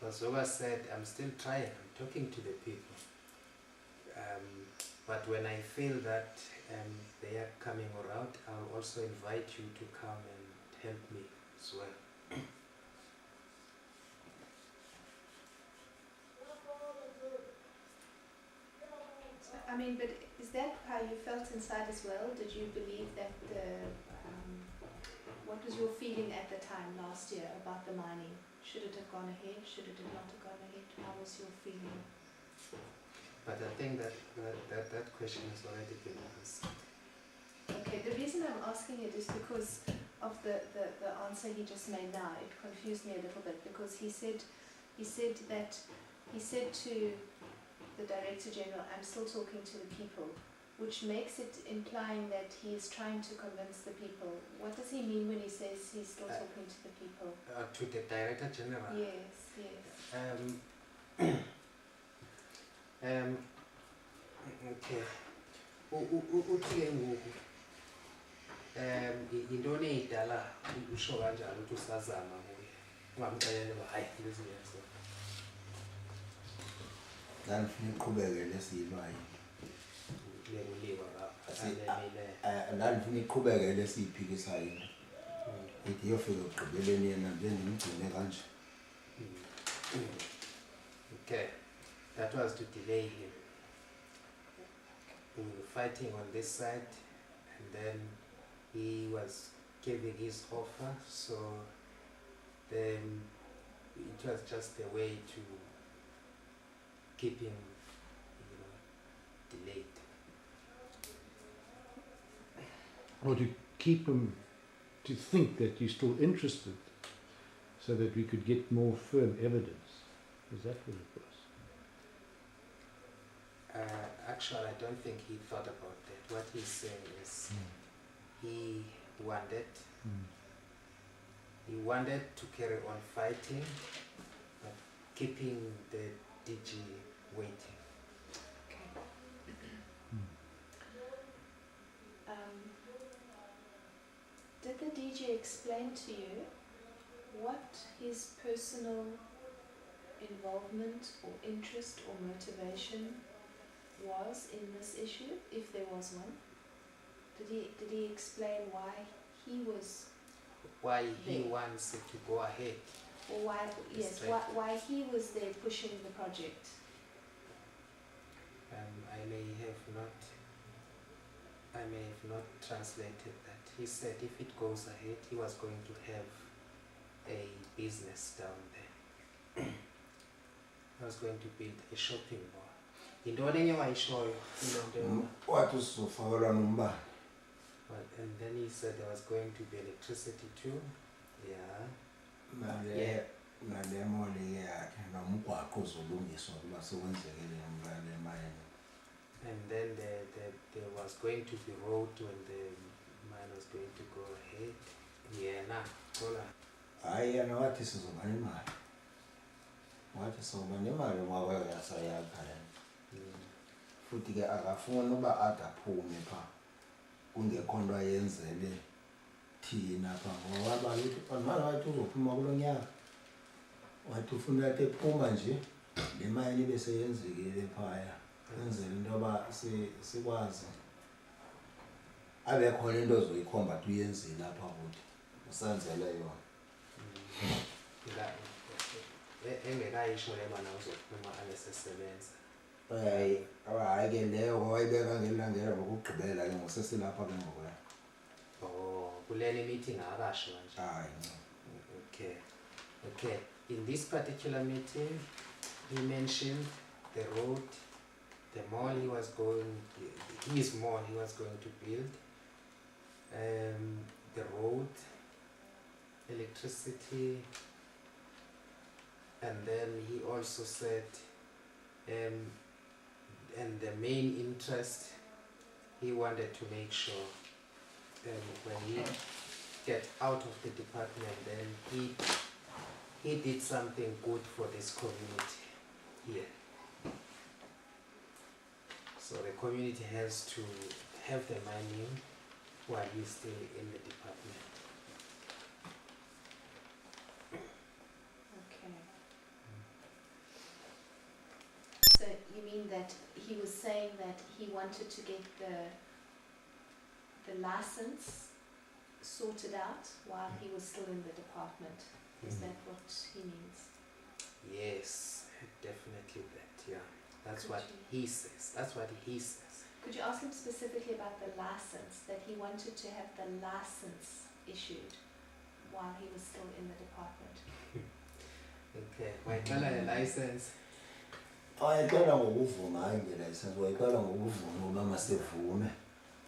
Bazooka said, I'm still trying, I'm talking to the people. But when I feel that they are coming around, I'll also invite you to come and help me as well. I mean, but is that how you felt inside as well? Did you believe that what was your feeling at the time last year about the mining? Should it have gone ahead? Should it have not have gone ahead? How was your feeling? But I think that question has already been answered. Okay, the reason I'm asking it is because of the answer he just made now. It confused me a little bit because he said to the Director General, I'm still talking to the people, which makes it implying that he is trying to convince the people. What does he mean when he says he's still talking to the people? To the Director General? Yes, yes. Okay. Uthi ngoku yintoni eyidala usho kanjalo ukuthi usazama kuye ungamxelele uba hayi lezinyezo Ndandifuna iqhubeke lesiyilwayo. lekuliwa ngapha Ndandifuna iqhubeke lesiyiphikisayo. Ithi yofika ekugqibeleni yena ndimgcine kanje. Okay, that was to delay him. We were fighting on this side, and then he was giving his offer, so then it was just a way to keep him, delayed. Or to keep him to think that you're still interested so that we could get more firm evidence. Is that what it was? Actually, I don't think he thought about that. What he's saying is he wanted to carry on fighting, but keeping the DG waiting. Okay. Did the DG explain to you what his personal involvement or interest or motivation was in this issue, if there was one? Did he explain why he was He there? wants it to go ahead. Or why he was there pushing the project? I may have not translated that. He said if it goes ahead, he was going to have a business down there. He was going to build a shopping mall. Yintoni enye wayishoyo into Wathi usizofakelwa nombane. and then he said there was going to be electricity too. Yeah. Nale moli yakhe nomgwaqo uzolungiswa kuba sekwenzekile ngale mine. And then there was going to be road when the mine was going to go ahead. Yeah, Hayi yena wathi sizoba nemali. Wathi sizoba nemali ngoba yasayakha. futhi ke akafuni uba ade aphume phaa kungekho nto ayenzele thina phaa ngoba wabaluthi manje wathi uzophuma kulo nyaka wathi ufuna athi ephuma nje le mayini ibe seyenzekile phaya kwenzela into yoba sikwazi abe khona into ozoyikhomba ukuthi uyenzile apha kuthi usenzele yona engekayisho le bana uzophuma abesesebenza hayi ke leyo wayibeka ngelangelo ngokugqibela ke ngosesilapha ke ngokuya kuleli meeting akasho nje hayi okay in this particular meeting he mentioned the road, the mall he was going to build, the road, electricity, and then he also said and the main interest he wanted to make sure when he get out of the department then he did something good for this community here. So the community has to have the money while he's still in the department. Okay. So you mean that he was saying that he wanted to get the license sorted out while he was still in the department? Is that what he means? Yes, definitely that, yeah. That's Could what you- he says. That's what he says. Could you ask him specifically about the license, that he wanted to have the license issued while he was still in the department? Okay, wayicela license. wayicela ngokuvuma hayi ngelicense wayicela ngokuvuma uba masivume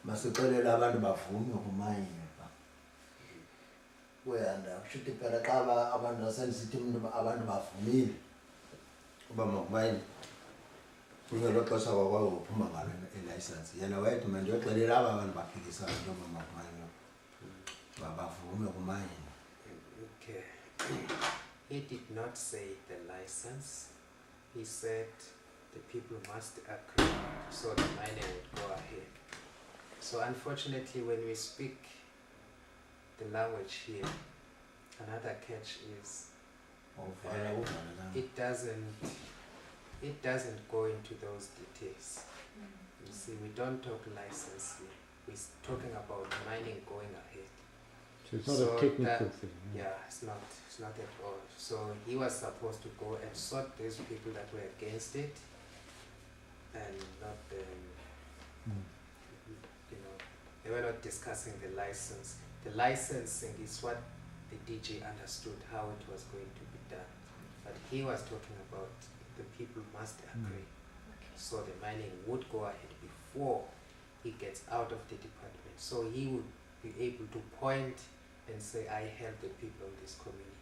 masixelele abantu bavume kumayini phaa uyanda kushuthi phela xa abantu nasendisithi abantu bavumile uba makumayini ngelo xesha kwakwazi uphuma ngalo ilicense yena wayethi mandiyoxelela aba bantu baphikisayo into yoba makumayini bavume kumayini. Okay. He did not say the license. He said the people must agree so the mining would go ahead. So unfortunately when we speak the language here, another catch is it doesn't go into those details. You see, we don't talk license here. We're talking about mining going ahead. So it's not So a technical that- thing. Yeah, it's not at all. So he was supposed to go and sort those people that were against it and not you know, they were not discussing the license. The licensing is what the DJ understood how it was going to be done. But he was talking about the people must agree. Okay. So the mining would go ahead before he gets out of the department. So he would be able to point and say, I help the people of this community.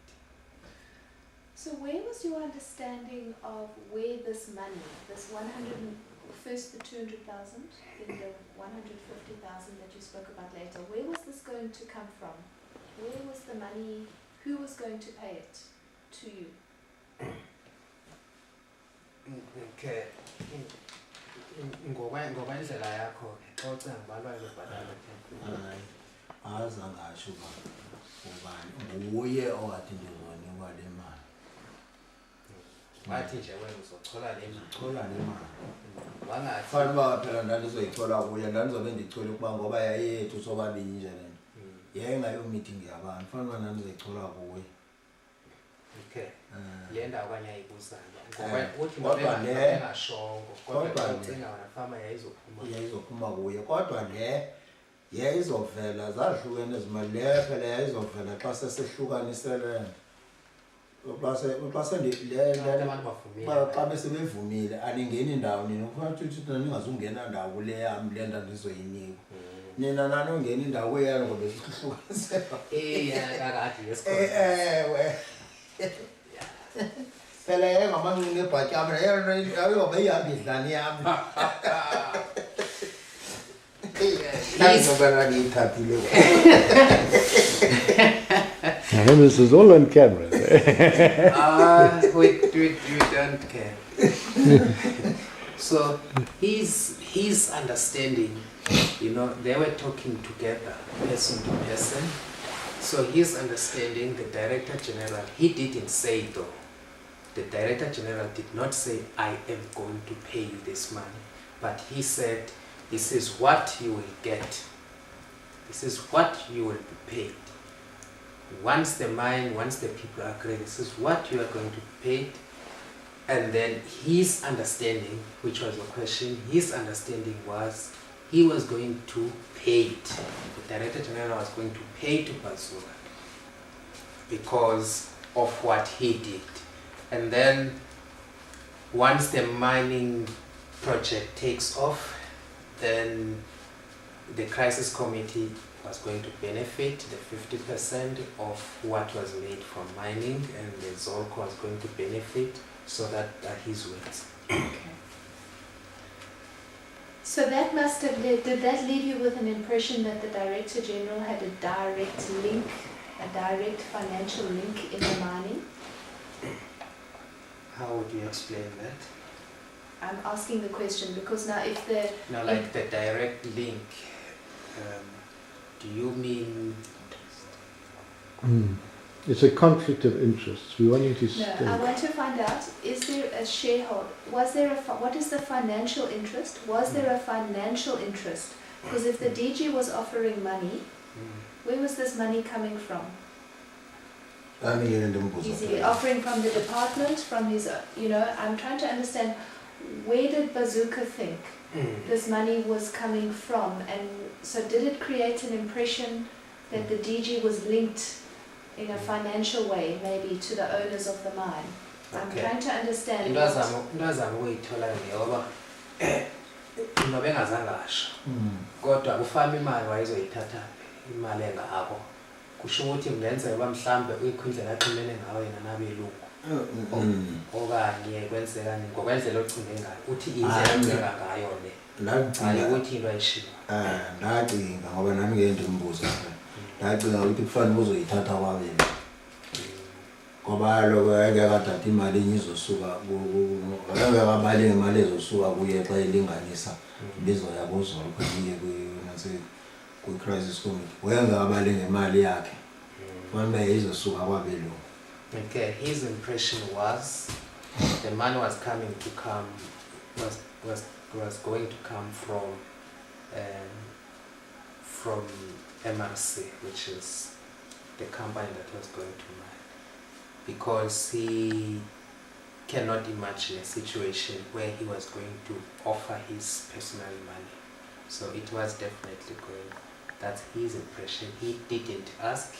So where was your understanding of where this money, this 100, first the 200,000, then the 150,000 that you spoke about later, where was this going to come from? Where was the money, who was going to pay it to you? Okay. Ngokwendlela yakho ke ocinga ubalwa ezobhatala hayi azange asho uba ubani nguye owathi ndizonikwa le mali wathi nje wena uzochola le mali. chola le mali Wangathi fanele uba phela ndandizoyithola kuye ndandizobe ndichole ukuba ngoba yayiyethu sobabini nje le nto yayingayomiting yabantu fanele uba ndandizoyichola kuye. okay. Le ndawo okanye ayibuzayo ngoba uthi kodwa le engashongo kodwa kodwa le ucinga wena fama yayizophuma kuye kodwa le yayizovela zahlukene ezimali le phela yayizovela xa sesehlukanisele xa besebevumile aningeni ndawo nina ufuna ukuthi ningazungena ndawo kule yam le nto ndizoyinika nina nanongena indawo kweyalo ngoba sihlukanisela ewe phela yayengamanqinqa ebhatyi yam yayoba ihambe idlani yam ndizobela ndiyithathile This is all on camera. we don't care. So his understanding, you know, they were talking together, person to person. So his understanding, the Director General, he didn't say though. The Director General did not say, I am going to pay you this money. But he said, this is what you will get. This is what you will be paid. Once the people agree, this is what you are going to be paid. And then his understanding, which was a question, his understanding was he was going to pay it. The Director General was going to pay to Bazooka because of what he did. And then once the mining project takes off, then the crisis committee was going to benefit the 50% of what was made from mining, and the Zolco was going to benefit. So that are his words. Okay. So that must have did that leave you with an impression that the Director General had a direct link, a direct financial link in the mining? How would you explain that? I'm asking the question because now if the... No, like the direct link, do you mean... It's a conflict of interests. We want you to state. No, I want to find out, is there a shareholder, what is the financial interest? Was there a financial interest? Because if the DG was offering money, where was this money coming from? Is he offering from the department, from his, you know, I'm trying to understand, where did Bazooka think this money was coming from? And so did it create an impression that the DG was linked in a financial way, maybe to the owners of the mine? I'm trying to understand. Kodwa kufama imali wayizoyithatha imali engako. Kusho ukuthi kungenzeka uba mhlambe uyikhundlela axhumene ngayo yena nabelungu. Okanye kwenzeka nini ngokwendlela ocinge ngayo. Uthi indlela ocinga ngayo le. Hayi ukuthi into ayishiwo. Ndacinga ngoba nami ngeke ndimbuza. Ndacinga ukuthi kufanele uzoyithatha kwabena. Ngoba lokho engekathatha imali enye izosuka engekabali ngemali ezosuka kuye xa elinganisa ibizoya kuZolco iye kwi-crisis committee. Engekabali ngemali yakhe fanele izosuka kwabelungu. Okay, his impression was the money was going to come from MRC, which is the company that was going to mine, because he cannot imagine a situation where he was going to offer his personal money. So it was definitely going. That's his impression. He didn't ask,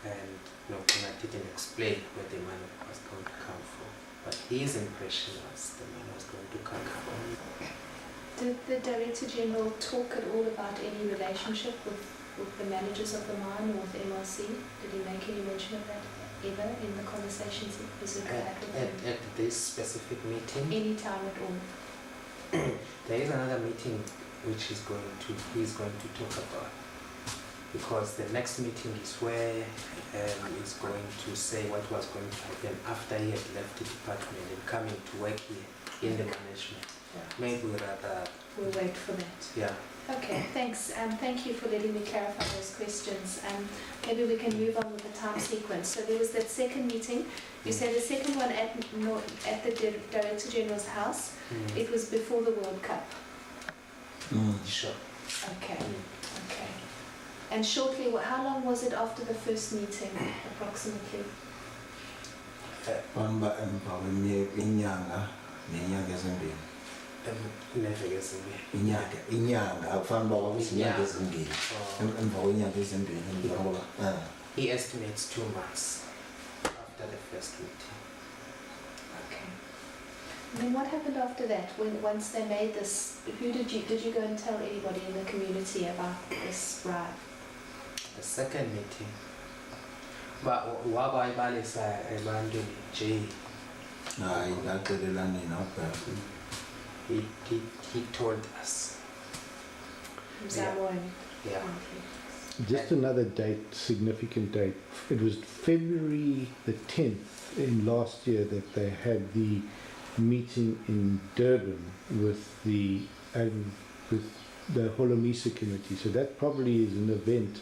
and Nokuna didn't explain where the money was going to come from. But his impression was the money was going to come from. Did the Director General talk at all about any relationship with the managers of the mine or with MRC? Did he make any mention of that ever in the conversations that Bazooka had with him? At this specific meeting? Any time at all? There is another meeting which he's going to talk about, because the next meeting is where he's going to say what was going to happen after he had left the department and coming to work here in the management. Yeah. Maybe We'll wait for that. Yeah. Okay, thanks. Thank you for letting me clarify those questions. Maybe we can move on with the time sequence. So there was that second meeting. You said the second one at the Director General's house. It was before the World Cup. Sure. Okay. Okay. And shortly, how long was it after the first meeting, approximately? Never gets away. He estimates 2 months after the first meeting. Okay. And then what happened after that? Once they made this, did you go and tell anybody in the community about this bribe? The second meeting. But waba ibalisa ebantwini nje. He told us. Yeah. Just another date, significant date. It was February the 10th in last year that they had the meeting in Durban with the Holomisa committee. So that probably is an event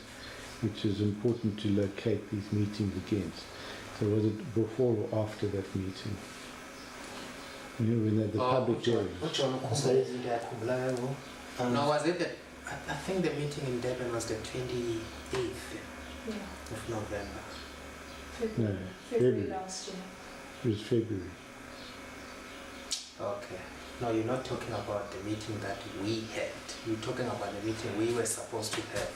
which is important to locate these meetings against. So was it before or after that meeting? You know, when they had the public hearing. No, was it that I think the meeting in Durban was the 28th of November. February last year. It was February. Okay. No, you're not talking about the meeting that we had. You're talking about the meeting we were supposed to have.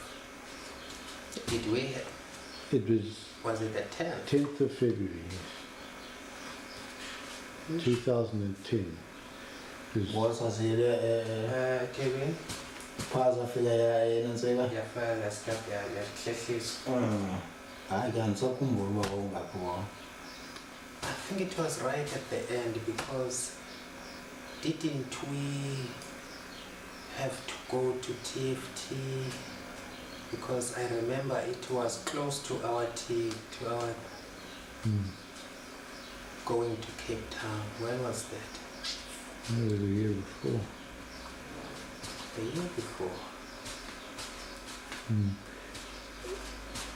Did we have? It Was it the 10th? 10th of February, yes. 2010. Kevin? Phaza fika yenenseka. Yeah, let's get I think it was right at the end because didn't we have to go to TFT? Because I remember it was close to our going to Cape Town. When was that? It was the year before. The year before.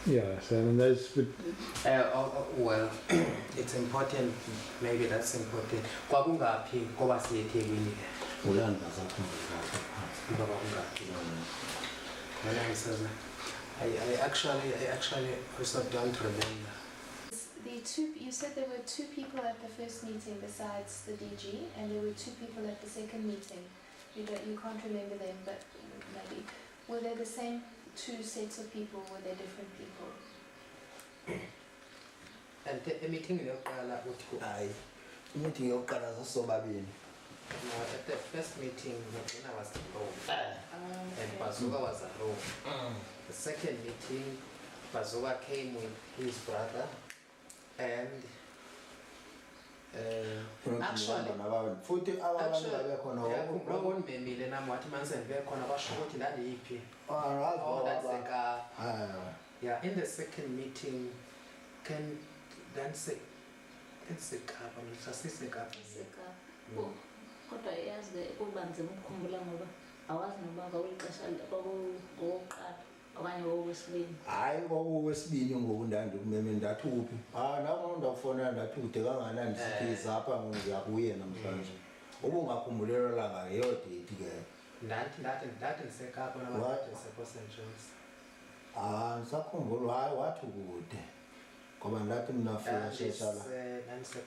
Yeah, so I mean those would... well, it's important, maybe that's important. Kwakungaphi ngoba siye eThekwini ke? I actually also don't remember. You said there were 2 people at the first meeting besides the DG, and there were 2 people at the second meeting. You can't remember them, but maybe were they the same 2 sets of people? Were they different people? And the meeting yokuqala uthi hayi meeting yokuqala sasobabini. No, at the first meeting Regina was alone and Bazooka was alone. The second meeting Bazooka came with his brother and actually memile nami wathi mansendibe khona basho ukuthi ndaliphi. Oh, that's the car. Yeah, in the second meeting can dance the car kodwa yazi kuba nzima ukukhumbula ngoba awazi noba kwawulixesha ngokuqala okanye ngokwesibini. Hayi ngokwesibini ngokundandi kumeme ndathi uphi nako ndafona ndathi ude kanganani sithi zapha ngiyakuye namhlanje ubungakhumbulelwa langa leyo date ke ndathi ndisekapa nabantu St John's. Ngisakhumbula hayi wathi kude ngoba ndathi mnafika sheshala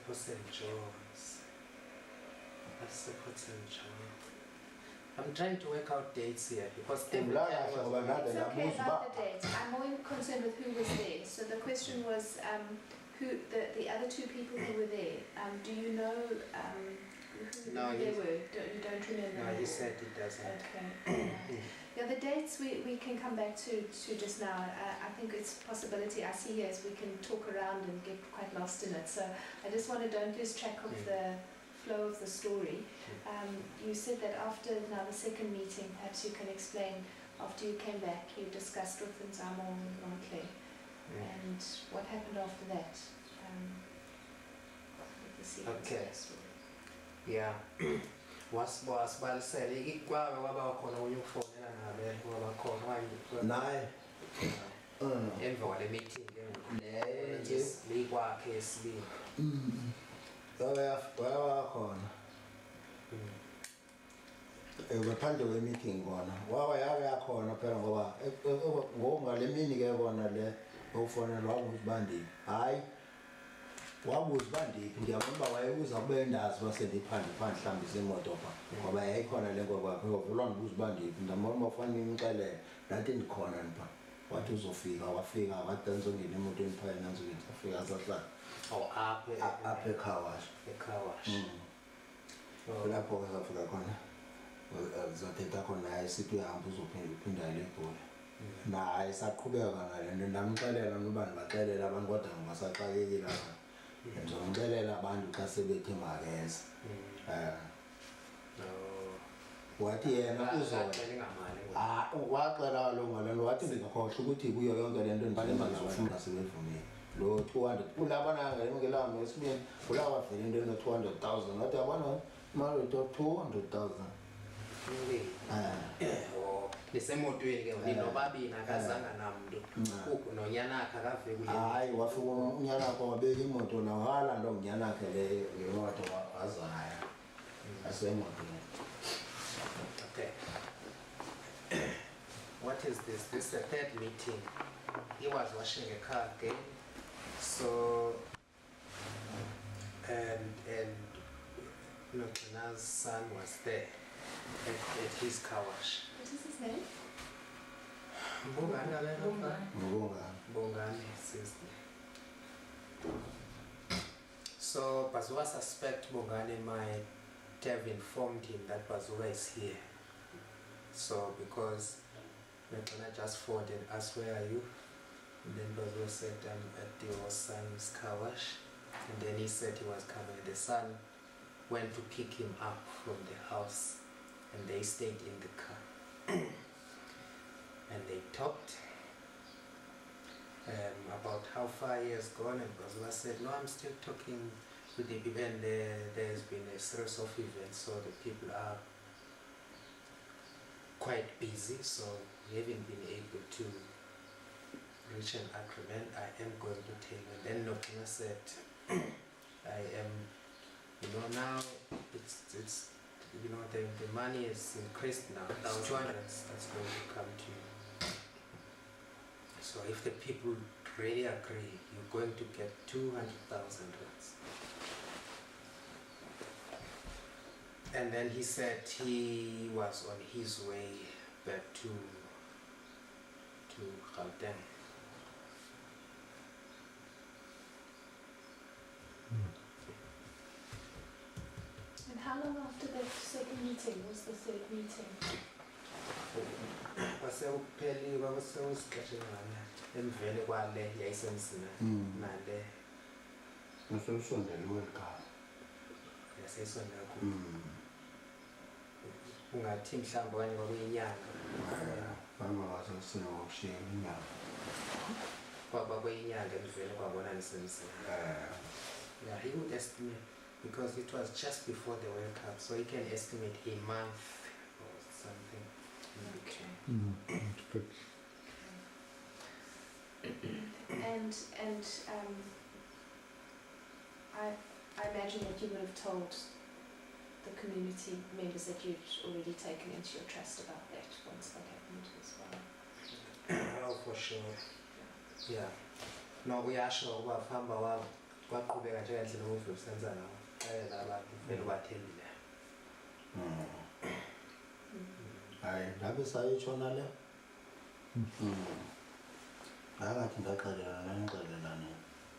St John's. I'm trying to work out dates here because every time It's okay about the dates. I'm more concerned with who was there. So the question was who the other 2 people who were there. Do you know who they were? You don't remember? No, he said he doesn't. Okay. Yeah, the dates we can come back to just now. I think it's a possibility I see here is we can talk around and get quite lost in it. So I just want to don't lose track of the flow of the story. You said that after now the second meeting, perhaps you can explain, after you came back, you discussed with Nzamo and Nontle, and what happened after that. Okay. Yeah. wasibalisele ikwabe kwaba khona uyofonela nabe ngoba khona wayini naye emva kwale meeting leyo likwakhe esibini. waya khona ngaphandle kwe-meeting kona yakhona phela ngoba ngale mini ke kona le ufonela wabuzibandiphi hayi wabuzibandiphi ngiyabona wayebuza kube ndazi basendiphande mhlawumbe isemoto pha ngoba yayikhona le ngokwakhe ovulwa ngibuzibandiphi ndamona bafanele ngixelele ndathi ndikhona nipha wathi uzofika wafika wathi ngizongena emotweni phaya nanzokuthi afika asahlala apha eKhawash lapho ke safika khona zothetha khona naye sithi uhamba uzophinda lebhola naye saqhubeka ngale nto ndamxelela noba ndibaxelela abantu kodwa ngingasaxakekile lapha ndizomxelela abantu xa sebethe makeza wathi yena waxela kaloku ngale nto wathi ndingakhohlwa ukuthi kuyo yonke le nto ndizofunda sebevumile lo 200 kulabana ngelami esibini kulawa vele into eno 200,000 ngathi yabona imali to 200,000 lisemotweni ke ninobabini akazanga namntu nonyanakhe akafike kule hayi wafika unyanakhe wabeka imoto la walanda unyanakhe le ngemoto wazaya asemotweni. Okay. What is this? This is the third meeting. He was washing a car again. So and Nokina's son was there at his car wash. What is his name? Bongani, sister. So Bazooka suspect Bongani might have informed him that Bazooka is here. So because Nokina just phoned and asked, where are you? And then Bazooka said, I'm at your son's car wash. And then he said he was coming. The son went to pick him up from the house and they stayed in the car. And they talked about how far he has gone, and Bazooka said, no, I'm still talking with the people, and there's been a series of events, so the people are quite busy, so we haven't been able to reach an agreement. I am going to tell you. And then Nokina said, I am, now it's the money is increased now. 200 that's going to come to you. So if the people really agree, you're going to get 200,000 rands. And then he said he was on his way back to Gauteng. And how long after that second meeting was the third meeting? Wasewupheliwe wasewusiqeshengana emveni kwale yayisemsina nale Naselusondeliwe ekhaya. yasesondela ku ungathi mhlawumbe okanye kwakuyinyanga Mama wasesina ngokushiya inyanga. kwakuyinyanga emveni kwabona nisemsina. Yeah, he would estimate because it was just before the World Cup, so he can estimate a month or something. Okay. But And I imagine that you would have told the community members that you'd already taken into your trust about that once that happened as well. Oh, for sure. Yeah. No, uyasho ukuba kuhamba kwaqhubeka njengendlela umvulo senza nawo. Abantu vele bathembile. Hayi ngabe sayitshona le. Akathi ndaqalela nani.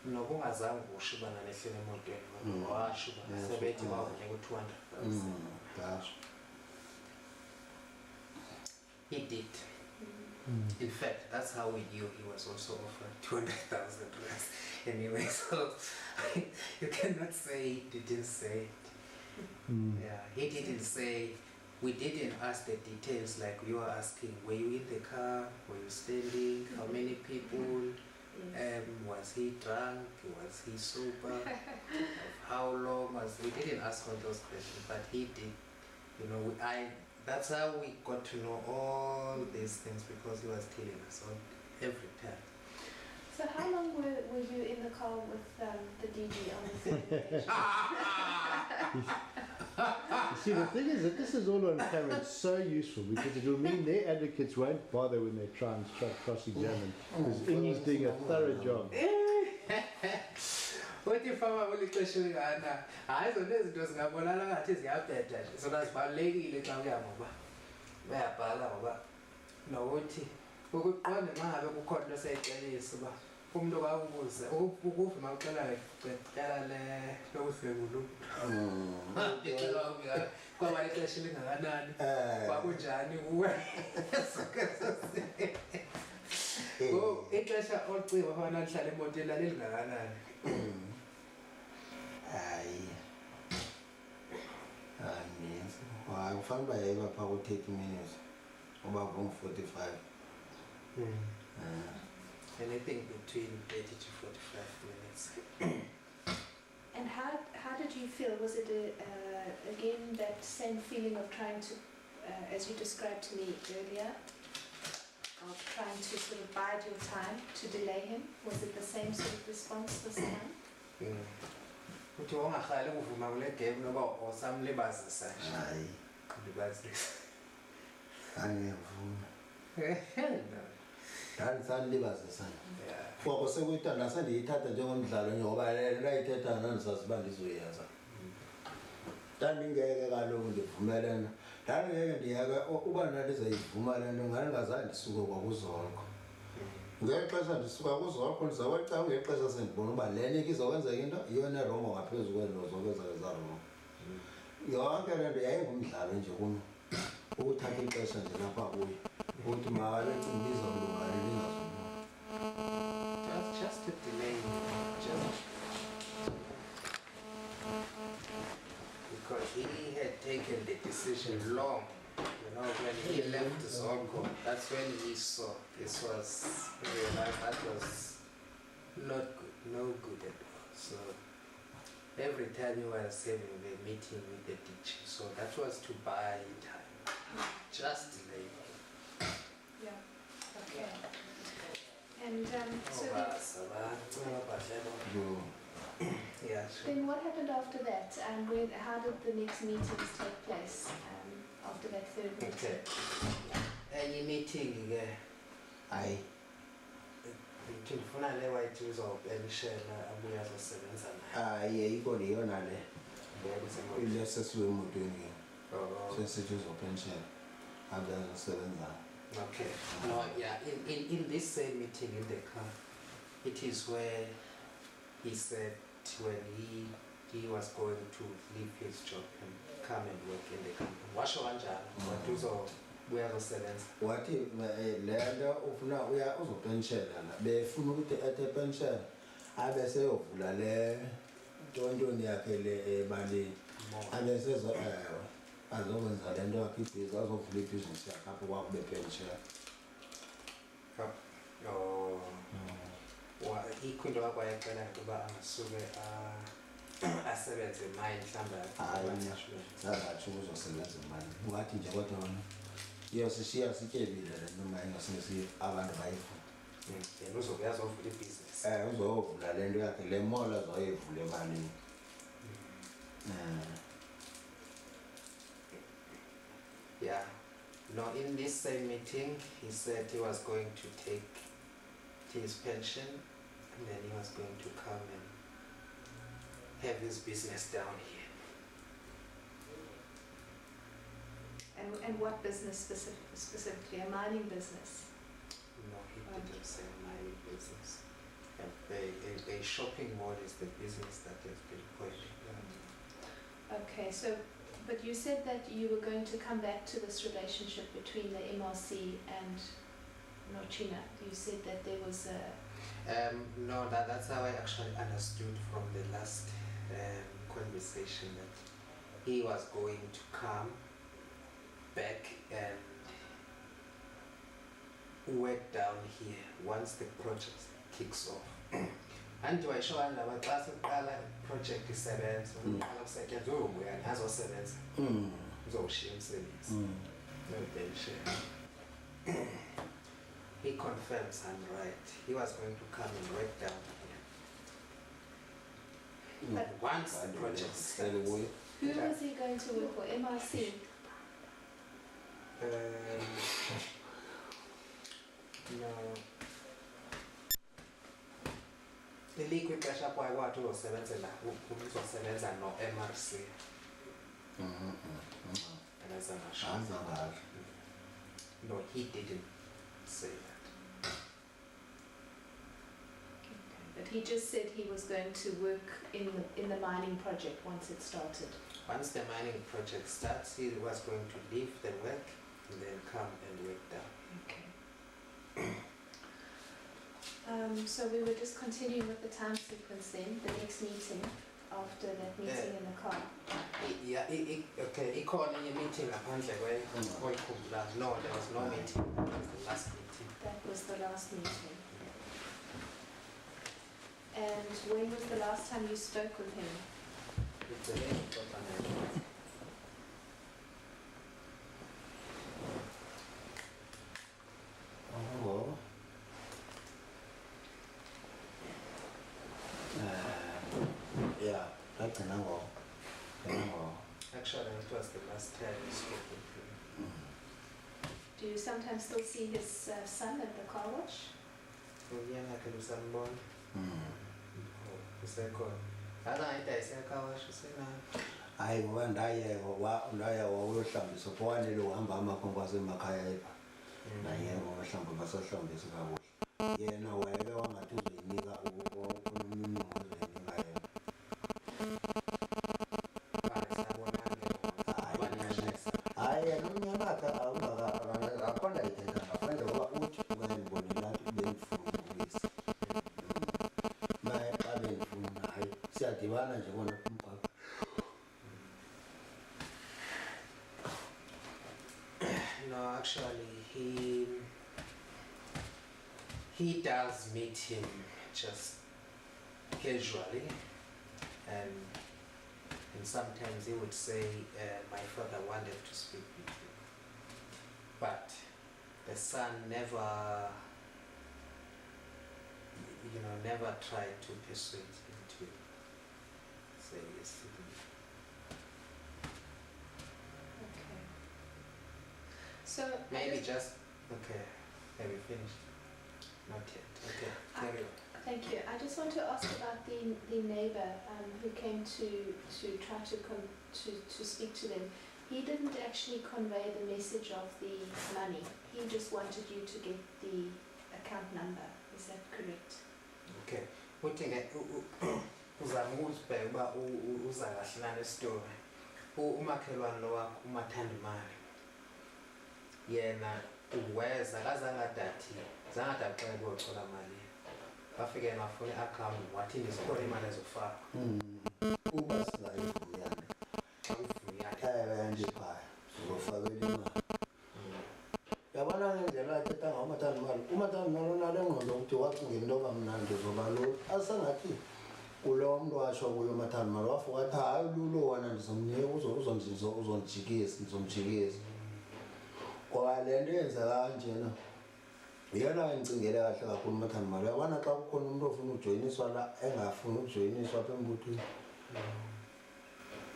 Nokungazange ushibana nehlelo emotweni washuba sebethi bawunika u200,000. Dasho. He did. In fact, that's how we knew he was also offered 200,000 rands. Anyway, so you cannot say he didn't say it. Yeah, he didn't say. We didn't ask the details like you were asking. Were you in the car? Were you standing? How many people? Was he drunk? Was he sober? How long was? We didn't ask all those questions, but he did. That's how we got to know all these things because he was telling us all every time. So how long were you in the car with the DG on the third occasion? you see, the thing is that this is all on camera. It's so useful because it will mean their advocates won't bother when they try and cross-examine. Because Ingi's doing a thorough job. What if I'm only questioning Anna? I don't know if it was Nabolana, I just have that. So that's about lady little Yamova. Where Bala, no, what we could call the man who called the second is about whom the one was who from Alcala, but those who look. Come on, questioning Anna, Babujani, oh, it was all three of her non Salimotilla Lilgana. I found by ever power 30 minutes, about 1:45. anything between 30 to 45 minutes. And how did you feel? Was it again that same feeling of trying to, as you described to me earlier, of trying to sort of bide your time to delay him? Was it the same sort of response this time? Ukuthi wangahlali uvuma kule game noba osamlibazisa nje. Hayi, Libazisa. angiyavuma. No. Sanilibazisa. Yeah. Ngoba sekuyitanda sendiyithatha njengomdlalo ngoba le nto ayithetha nandisaziba ndizoyenza. Ndandingeke kaloku ndivumelana. Ndandingeke ndiyeke uba ndandizayivuma le nto ngandingazange ndisuke kwakuzonke. Ngexesha ndisuka kuzonke ndizawucanga ngexesha sendibona uba le nto izokwenzeka into iyona erongo ngaphezu kwezinto zonke ezarongo. Yonke le nto yayingumdlalo nje kum. Ukuthatha ixesha nje lapha kuyo. Ukuthi makabe cimbiza mlungane lingazuma. Just a delay. Because he had taken the decision long. You know, when he left Zongo, that's when he saw this was realized that was not good, no good at all. So every time he was having the meeting with the teacher, so that was to buy time. Just delay. Yeah. Okay. And so yeah, sure. then what happened after that? And how did the next meetings take place after that third meeting? Okay. Any meeting again? Hayi. Ndifuna le wayithi uzawupenshela abuye azosebenza naye. Hayi ayikho leyona le. Ile sesiwemotweni. Sesithi uzopenshela. Abe azosebenza. Okay. No, yeah. In this same meeting in the car, it is where he said when he was going to leave his job and come and work in the company. Washo kanjani? Wathi ubuye azosebenza. Wathi le nto ufuna uzopenshela la. Befuna ukuthi ethe penshela abe seyovula le ntontoni yakhe le ebaleni. Abe sezo azokwenza le nto yakhe ibhizinisi azovula ibhizinisi yakhe apho kwakube penshela. Oh. Ikho into akwayexela ukuba angasuke asebenze imali mhlawumbe. Hayi zangatsho uzosebenza imali. Wathi nje kodwa wona iyosishiya sityebile le nto maye ngasingesi abantu bayifuna. Yena uzobe azovula ibhizinisi. Uzovula le nto yakhe le mall azoyivula ebaleni. Yeah. No, in this same meeting, he said he was going to take his pension and then he was going to come and have his business down here. And what business specifically? A mining business? No, he didn't say my business. A shopping mall is the business that has been going on. Okay, so, but you said that you were going to come back to this relationship between the MRC and Nochina. You said that there was a... no, that's how I actually understood from the last conversation that he was going to come back and work down here once the project kicks off. And I show another class of project is seven, so I was like, yeah, do we and has also seven. So she says, no pension. He confirms I'm right. He was going to come and work down here. But once the project starts. Who was he going to work for? MRC? No. The liquid pressure point what was seven no MRC. And as no, he didn't say that. Okay. But he just said he was going to work in the mining project once it started. Once the mining project starts, he was going to leave the work and then come and work down. Okay. So we were just continuing with the time sequence then, the next meeting after that meeting in the car. Yeah, okay, he called in a meeting apparently where no, there was no meeting. That was the last meeting. That was the last meeting. And when was the last time you spoke with him? It's a very important. Oh. Yeah, that's an hour. Actually, it was the last time we spoke with him. Do you sometimes still see his son at the car wash? Uyena ke msambona. Usekhona. Akaita isekawash usena. Hayi ngoba ndaye wayohlambisa kwanele uhamba amakhonkwazi emakhaya epha. Naye ngoba mhlawumbe basahlambisa kakuhle. Yena wayeke wangathi uzoyinika umnini ozoyinika yena. Hayi yena umnyanakhe akhona yithetha ngaphandle koba uthi ukayibonela athi bendifuna ukuyisa. Naye xa bendifuna hayi siyadibana nje kona kumgwaqo. No, actually, he does meet him just casually, and sometimes he would say, my father wanted to speak with you. But the son never, never tried to persuade him to say yes to me. Okay. So Maybe okay, have you finished? Not yet, okay, carry on. Thank you. I just want to ask about the neighbour who came to try to speak to them. He didn't actually convey the message of the money. He just wanted you to get the account number. Is that correct? Okay. Uthi ke uzama ukuzibheka uba uza kahle nale story. Umakhelwane lo wakho umathanda imali. Yena uweza kazangadathi zangadaqela ukuyochola mali. Bafike ngafuna i-account wathi nisikhona imali ezofaka. Uba singayivuyana. Uvuyana. Ndiphaya sizofakela imali. Yabona ngendlela athetha ngayo umathanda imali. Umathanda imali unale ngqondo ukuthi wacinga into kamnandi zoba lo asengathi kulo mntu washo kuyo umathanda imali wafuka athi hayi lulo wona ndizomnika uzonjikisa. Ngoba le nto yenzeka kanjena yena ngicingele kahle kakhulu umathanda imali. Yabona xa kukhona umuntu ofuna ujoyiniswa la engafuni ukujoyiniswa apha embuthweni.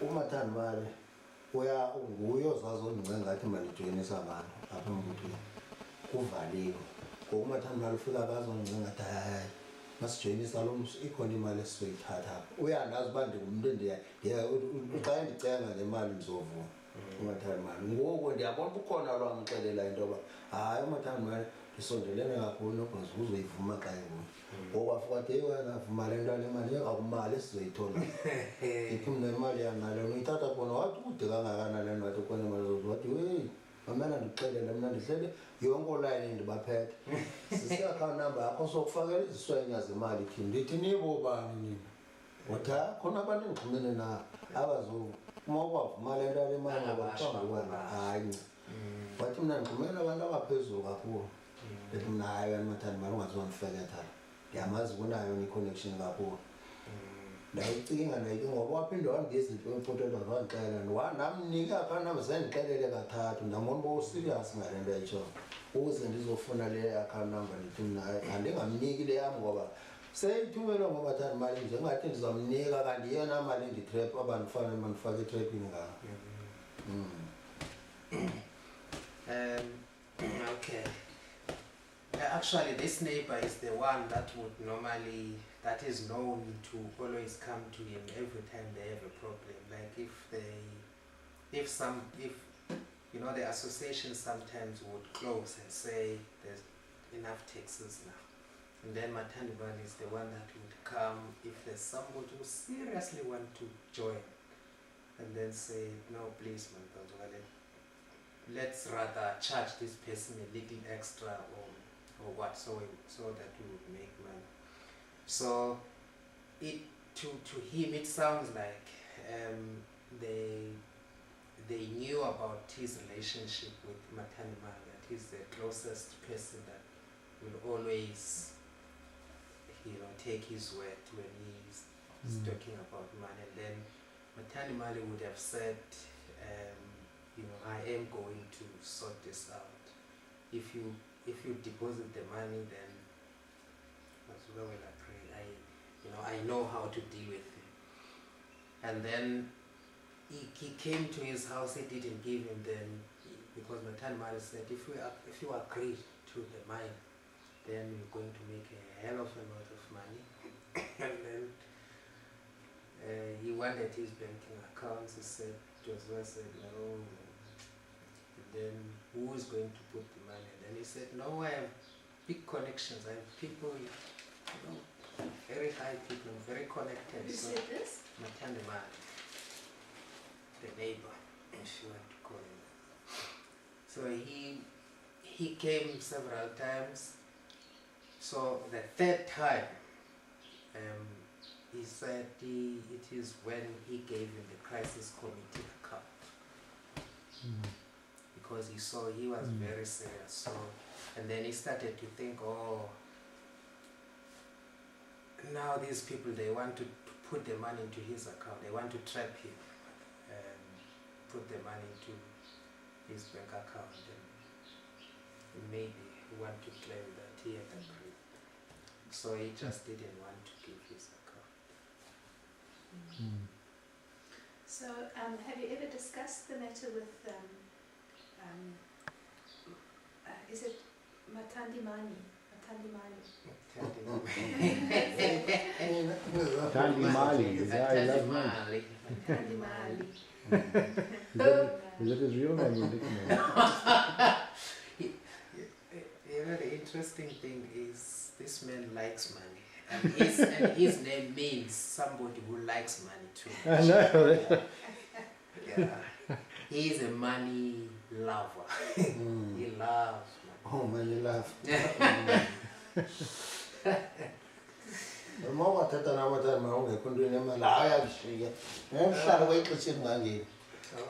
Umathanda imali nguye ozazi ondincenge ngathi mandijoyinisa abantu apha embuthweni. Kuvaliwe. Ngoku umathanda imali ufika akazondincenge ngathi hayi masijoyinisa lo mntu ikhona imali esizoyithatha apha. Uyandazi uba ndingumntu xa endicenga le mali ndizovuma. Umathanda imali ngoku ndiyabona ukhona lo amxelela into yoba hayi umathanda imali ndisondelene kakhulu nokwazi uzoyivuma xa evuma. Ngoku afuka athi wena avuma le nto le mali engakumali esizoyithola. Ithi mna imali yanale uyithatha khona wathi kude kangakanani le nto wathi khona imali zozo wathi weyi mamela ndikuxelele mna ndihlele yonke olayini ndibaphethe. Sisi-account number yakho sokufakela iziswenya zemali thini ndithi nibo bani nina. Wathi khona abantu endixhumene nabo abazova uma ukwavuma le nto le mali ngoba hayi wathi mna ndixhumene abantu abaphezulu kakhulu. Ndithi mna hayi wena mathanda imali ungazondifeketha ndiyamazi kunayo i-connection kakhulu. Ndayicinga ngoba waphinde wandigezinto emfotweni wandixelela namnika i-account number zendixelele kathathu ndambona uba userious ngale nto ayitshoyo ukuze ndizofuna le account number. Ndithi mna andingamniki le yam ngoba seyithumelwe ngomathanda imali nje ngathi ndizamnika kanti yena mali nditrap abantu fanele mandifake itrapini ngayo. Okay. Actually, this neighbor is the one that that is known to always come to him every time they have a problem. Like if the association sometimes would close and say there's enough taxes now. And then Mataniban is the one that would come if there's somebody who seriously want to join and then say, no, please, let's rather charge this person a little extra or what, so that we would make money. So to him it sounds like they knew about his relationship with Mataniban, that he's the closest person that will always take his word when he's talking about money. And then Matani Mali would have said, I am going to sort this out. If you deposit the money, then Bazooka will agree. I know how to deal with it. And then he came to his house. He didn't give him because Matani Mali said, if you agree to the mine, then you're going to make a hell of a lot of money. And then he wanted his banking accounts. He said, Joshua said, no. And then who is going to put the money? And then he said, no, I have big connections. I have people, very high people, very connected. Who said this? Matani Mali, the neighbor, if you want to call him. So he came several times. So the third time, he said it is when he gave him the crisis committee account. Because he saw he was very serious. So, and then he started to think, now these people, they want to put the money into his account. They want to trap him and put the money into his bank account. And maybe want to claim that he had agreed. So he just didn't want to give his account. So have you ever discussed the matter with, is it Matandimani? Tandi Mali, the guy I love Mali. Matandimali. Is that his real name or nickname? The interesting thing is this man likes money. And his name means somebody who likes money too. I know. Yeah. He is a money lover. He loves money. Oh man, you laugh. Uma wathatha namathatha ungekho into enemali ayalishiya emhlala kwexesha elingangeni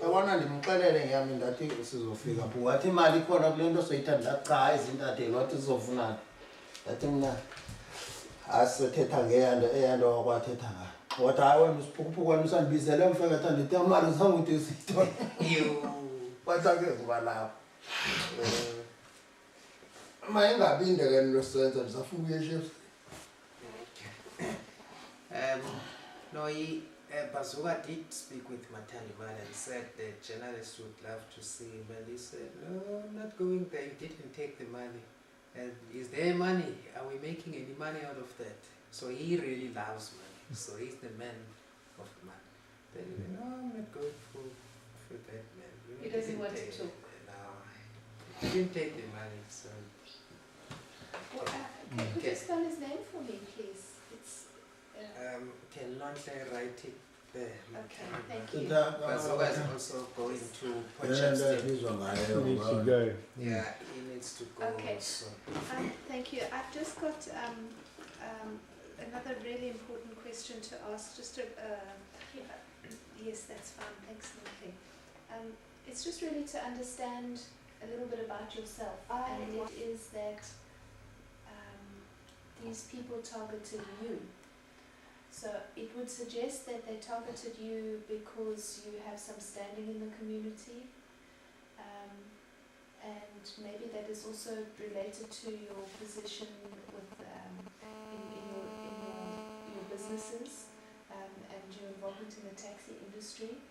yabona ndimxelele ngiyami ndathi sizofika pho wathi imali ikhona kule nto soyithanda cha izintatheli wathi sizofunana ndathi mna asithetha eyando wakwathetha ngayo wathi hayi wena usiphukuphuku wena usandibizele mfeketha ndithi imali zanguthi isiyithola wathi ke kuba lapho mayingaphinde ke nto senza ndisafuna uyeshef. No, Bazooka did speak with Matani Mali and said the journalists would love to see him, and he said, no, I'm not going there. He didn't take the money. And is there money? Are we making any money out of that? So he really loves money. So he's the man of the money. Then he said, no, I'm not going for that man. He doesn't want to talk. No, he didn't take the money. So. Could you spell his name for me, please? It's Cannot write it there. okay, thank you. Bazooka is also going to purchase He needs to go. Yeah, he needs to go. Okay. Also. Thank you. I've just got another really important question to ask. Yes, that's fine. Thanks, Nikki. It's just really to understand a little bit about yourself and what it is that these people targeted you. So it would suggest that they targeted you because you have some standing in the community, and maybe that is also related to your position with in your businesses and your involvement in the taxi industry.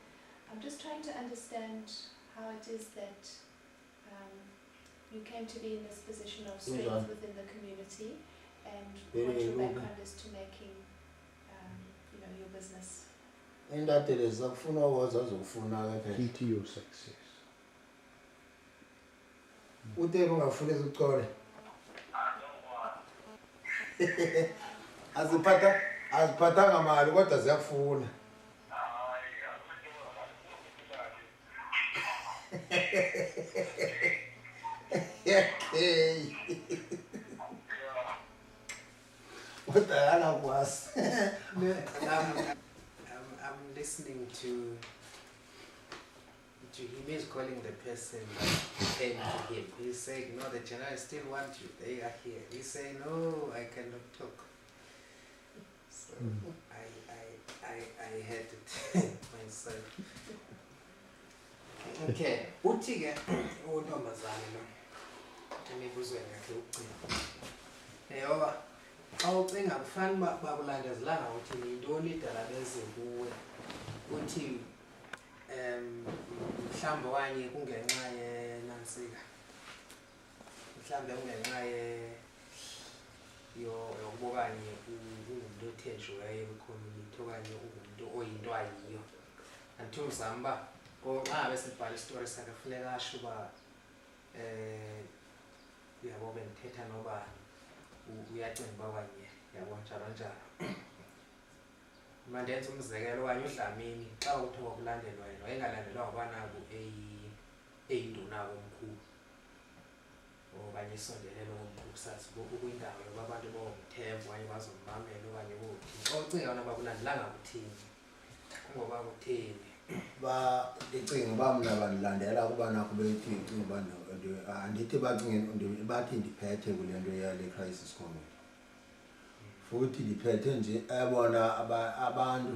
I'm just trying to understand how it is that you came to be in this position of strength within the community, and what your background is to making your business. Indathele kufuna ukwazi azokufuna ke Key to your success. uthe ungafuna izichole aziphathanga mali kodwa ziyafuna okay what the hell was I'm listening to him. Is calling the person that came to him. He's saying, no, the journalists still want you. They are here. He's saying, no, I cannot talk. I had it myself. Okay, uthi ke untombazane lo emibuzweni yakhe ucinga. Eyoba xa ucinga kufana bakulandezelanga uthi yintoni idala beze kuwe. Uthi mhlawumbi okanye kungenxa yenansika. Mhlawumbi kungenxa yokubokanye ungumntu othenjiweyo kwicommunity okanye ungumntu oyinto ayiyo. Until uzama uba xa besibhala isitori sakhe kufuneka asho uba uyabo bendithetha noba uyacinga uba kanye yabo njalo njalo. Mandenza umzekelo okanye uDlamini xa kuthiwa kulandelwa yena wayengalandelwa ngabanaku eyinduna omkhulu okanye isondelelo omkhulu sazi ukwindawo yoba abantu bomthemba okanye bazommamela okanye bothini. Xa ucinga yona bakulandelanga kuthini kungoba kutheni ndicinga uba mna bandilandela kuba nakho bethi ndicinga uba andithi bathi ndiphethe kule nto yale crisis committee. Futhi ndiphethe nje bona abantu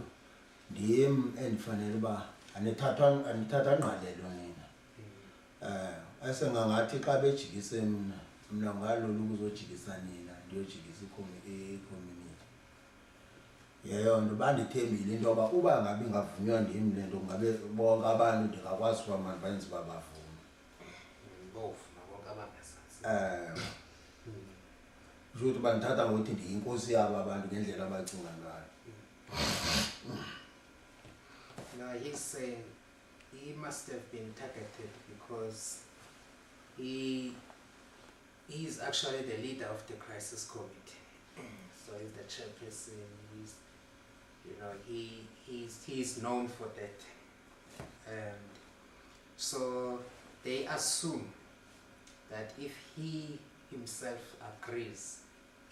ndim endifanele uba anithatha ngqalelo nina. Asengangathi xa bejikise mna ngalolu ukuzojikisa nina ndiyojikisa i-community. Yeyo nto bandithembile into yoba uba ngabe ingavunywa ndim le nto ngabe bonke abantu ndingakwazi uba mandibenze uba bavume. Bovuma bonke abangasazi. Kusho ukuthi bandithatha ngokuthi ndiyinkosi yabo abantu ngendlela abacinga ngayo. Now he's saying he must have been targeted because he's actually the leader of the crisis committee. So he's the chairperson. He's known for that. And so they assume that if he himself agrees,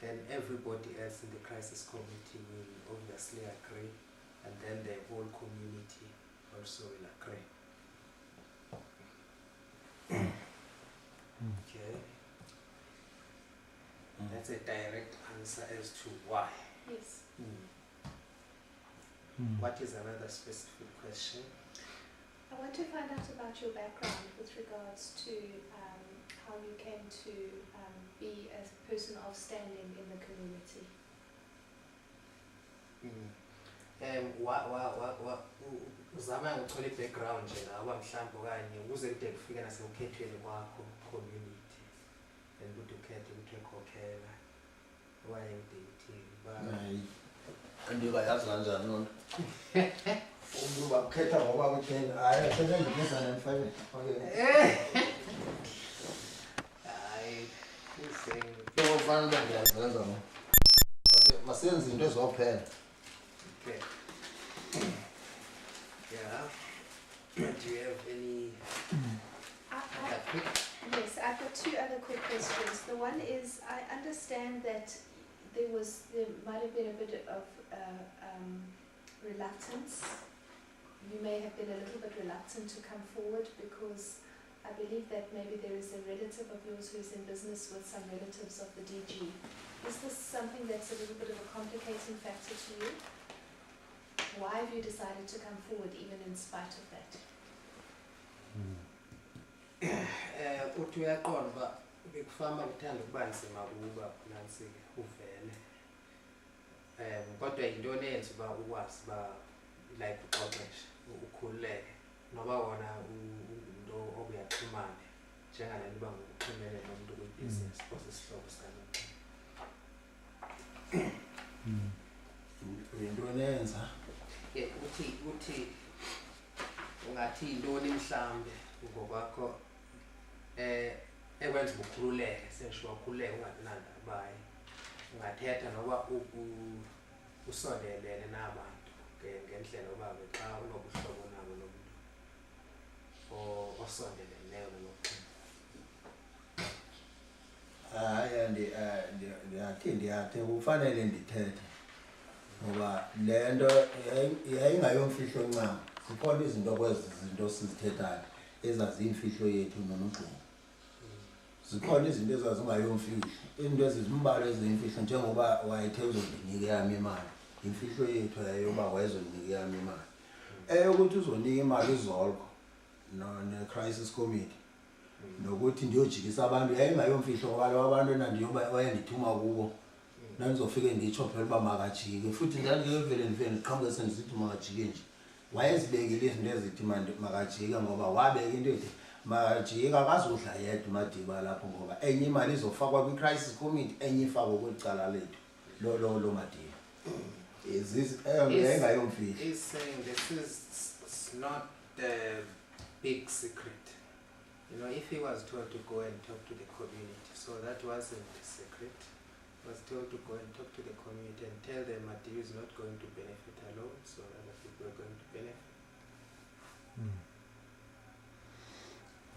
then everybody else in the crisis committee will obviously agree, and then the whole community also will agree. Okay. That's a direct answer as to why. Yes. What is another specific question? I want to find out about your background with regards to how you came to be a person of standing in the community. Uzama ukuthola i-background nje ngaba mhlawumbe okanye ukuze kude kufike nasekukhethweni kwakho community and ukuthi ukhethe ukuthi ekhokhela okanye kude kuthini. Andikayazi kanjani loo nto. Umuntu bakhetha ngoba kutheni hayi sendingisa nemfane. Hayi useng Kufanele uba ndiyazenza mna. Masenze into ezophela. okay. Yeah. Do you have any other quick? Yes, I've got two other quick questions. The one is, I understand that there might have been a bit of reluctance. You may have been a little bit reluctant to come forward because I believe that maybe there is a relative of yours who is in business with some relatives of the DG. Is this something that's a little bit of a complicating factor to you? Why have you decided to come forward even in spite of that? Uthi uyaqonda uba bekufama kuthanda ukuba nzima kuba nansi-ke uvele. Kodwa yintoni eyenza uba ukwazi uba like uxoxeshe ukhululeke noba wona ungumntu obuyaxhumane njengalento uba ngokuxhumene nomuntu kwi-business osisihlobo sikanonke. Yintoni eyenza? Uthi ungathi yintoni mhlawumbe ngokwakho ekwenza ukhululeke sengisho ukhululeke ungabi nandabaye ungathetha noba usondelene nabantu ngendlela oba xa unobuhlobo nabo nomuntu osondeleneyo Hayi ndiyathi kufanele ndithethe ngoba le nto yayingayomfihlo ncam. Zikhona izinto kwezi zinto sizithethayo ezaziyimfihlo yethu nomgqini. Zikhona izinto ezazingayomfihlo, izinto ezizimbalo eziyimfihlo njengoba wayethe uzondinika yami imali imfihlo yethu yoba wayezonika yami imali ukuthi uzonika imali izolko ne-crisis committee nokuthi ndiyojikisa abantu yayingayomfihlo ngoba lo abantu enandiyoba wayendithuma kubo ndandizofike nditsho phela uba makajike futhi ndandingevele ndivele ndiqhamuke sendisithi makajike nje wayezibekile izinto ezithi makajike ngoba wabeka into ethi makajike akazudla yedwa uMadiba lapho ngoba enye imali izofakwa kwi-crisis committee enye ifakwe kweli cala lethu lo Madiba. Is this engayomfihlo? He's saying this is not the big secret. You know, if he was told to go and talk to the community, so that wasn't the secret. He was told to go and talk to the community and tell them Madiba is not going to benefit alone, so other people are going to benefit.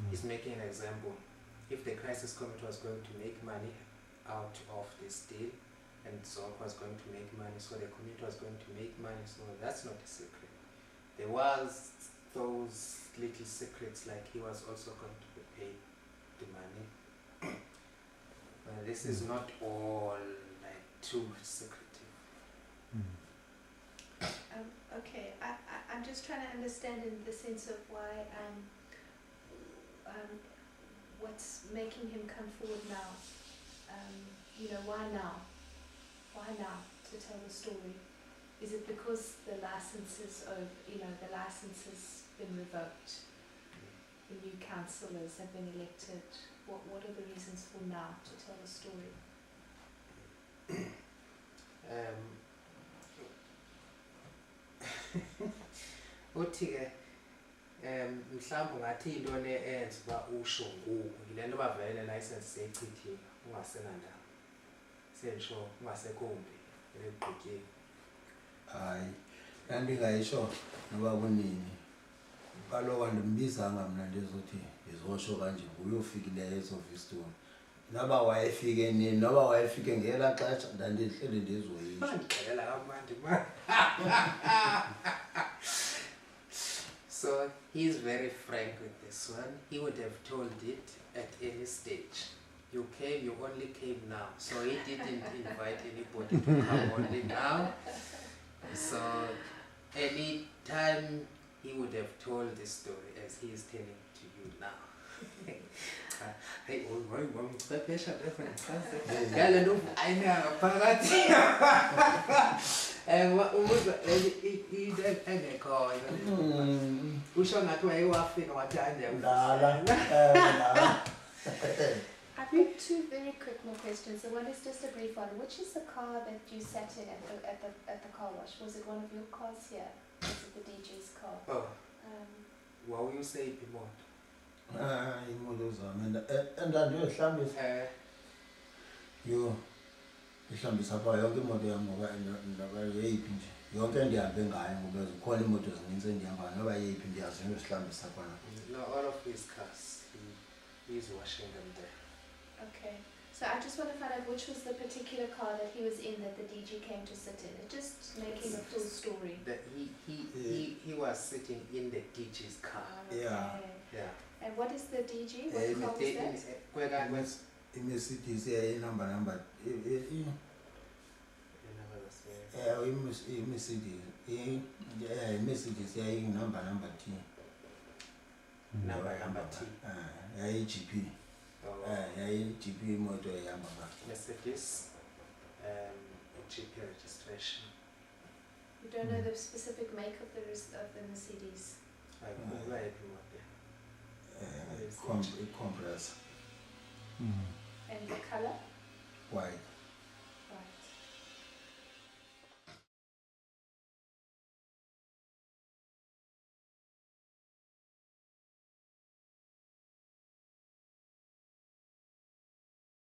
He's making an example. If the crisis committee was going to make money out of this deal, and Zork was going to make money, so the community was going to make money, so that's not a secret. There was those little secrets, like he was also going to be paid the money. But this is not all like too secretive. Okay, I'm just trying to understand in the sense of why what's making him come forward now. You know, why now? Why now to tell the story? Is it because the licenses the license has been revoked? The new councillors have been elected. What are the reasons for now to tell the story? Uthi ke mhlawumbe ngathi into eyenza uba usho ngoku yile nto bavele license seyichithiwe ungasenandaba sensho ungasekombi ekugqityiwe. Hayi ndingayisho noba kunini kaloku andimbizanga mna ndizothi ndizosho kanje nguyofikileyo ezoviston noba wayefike nini noba wayefike ngelaa xesha ndandihleli ndizoyisho. Mandixelela kamandi man. So he's very frank with this one. He would have told it at any stage. You came, you only came now. So he didn't invite anybody to come only now. So any time he would have told this story as he is telling to you now. Hey, ngicwephesha definitely. Ngale nto ayina phakathi. Umuzwa into engekhoyo. Usho ngathi wayewafika wathi Ndala. I've got two very quick more questions. The one is just a brief one. Which is the car that you sat in at the car wash? Was it one of your cars here? Was it the DJ's car? Oh. Wawuyuseyiphi imoto? Imoto zami endandiyohlambisa. Yo ihlambisa pha yonke imoto yami ngoba ndaba yeyiphi nje yonke ndihambe ngayo ngoba zikhona imoto ezininzi endihamba noba yeyiphi ndiyazi ndiyosihlambisa khona. No, all of his cars he's washing them there. Okay. So I just want to find out which was the particular car that he was in that the DJ came to sit in. It just making a full story. That he was sitting in the DJ's car. Okay. Yeah. And what is the DJ? What car was that? Mercedes number Mercedes Mercedes number T. Number T. GP. GP motor yamba. Mercedes GP registration. You don't know the specific make of the Mercedes? Compressor. And the color? White.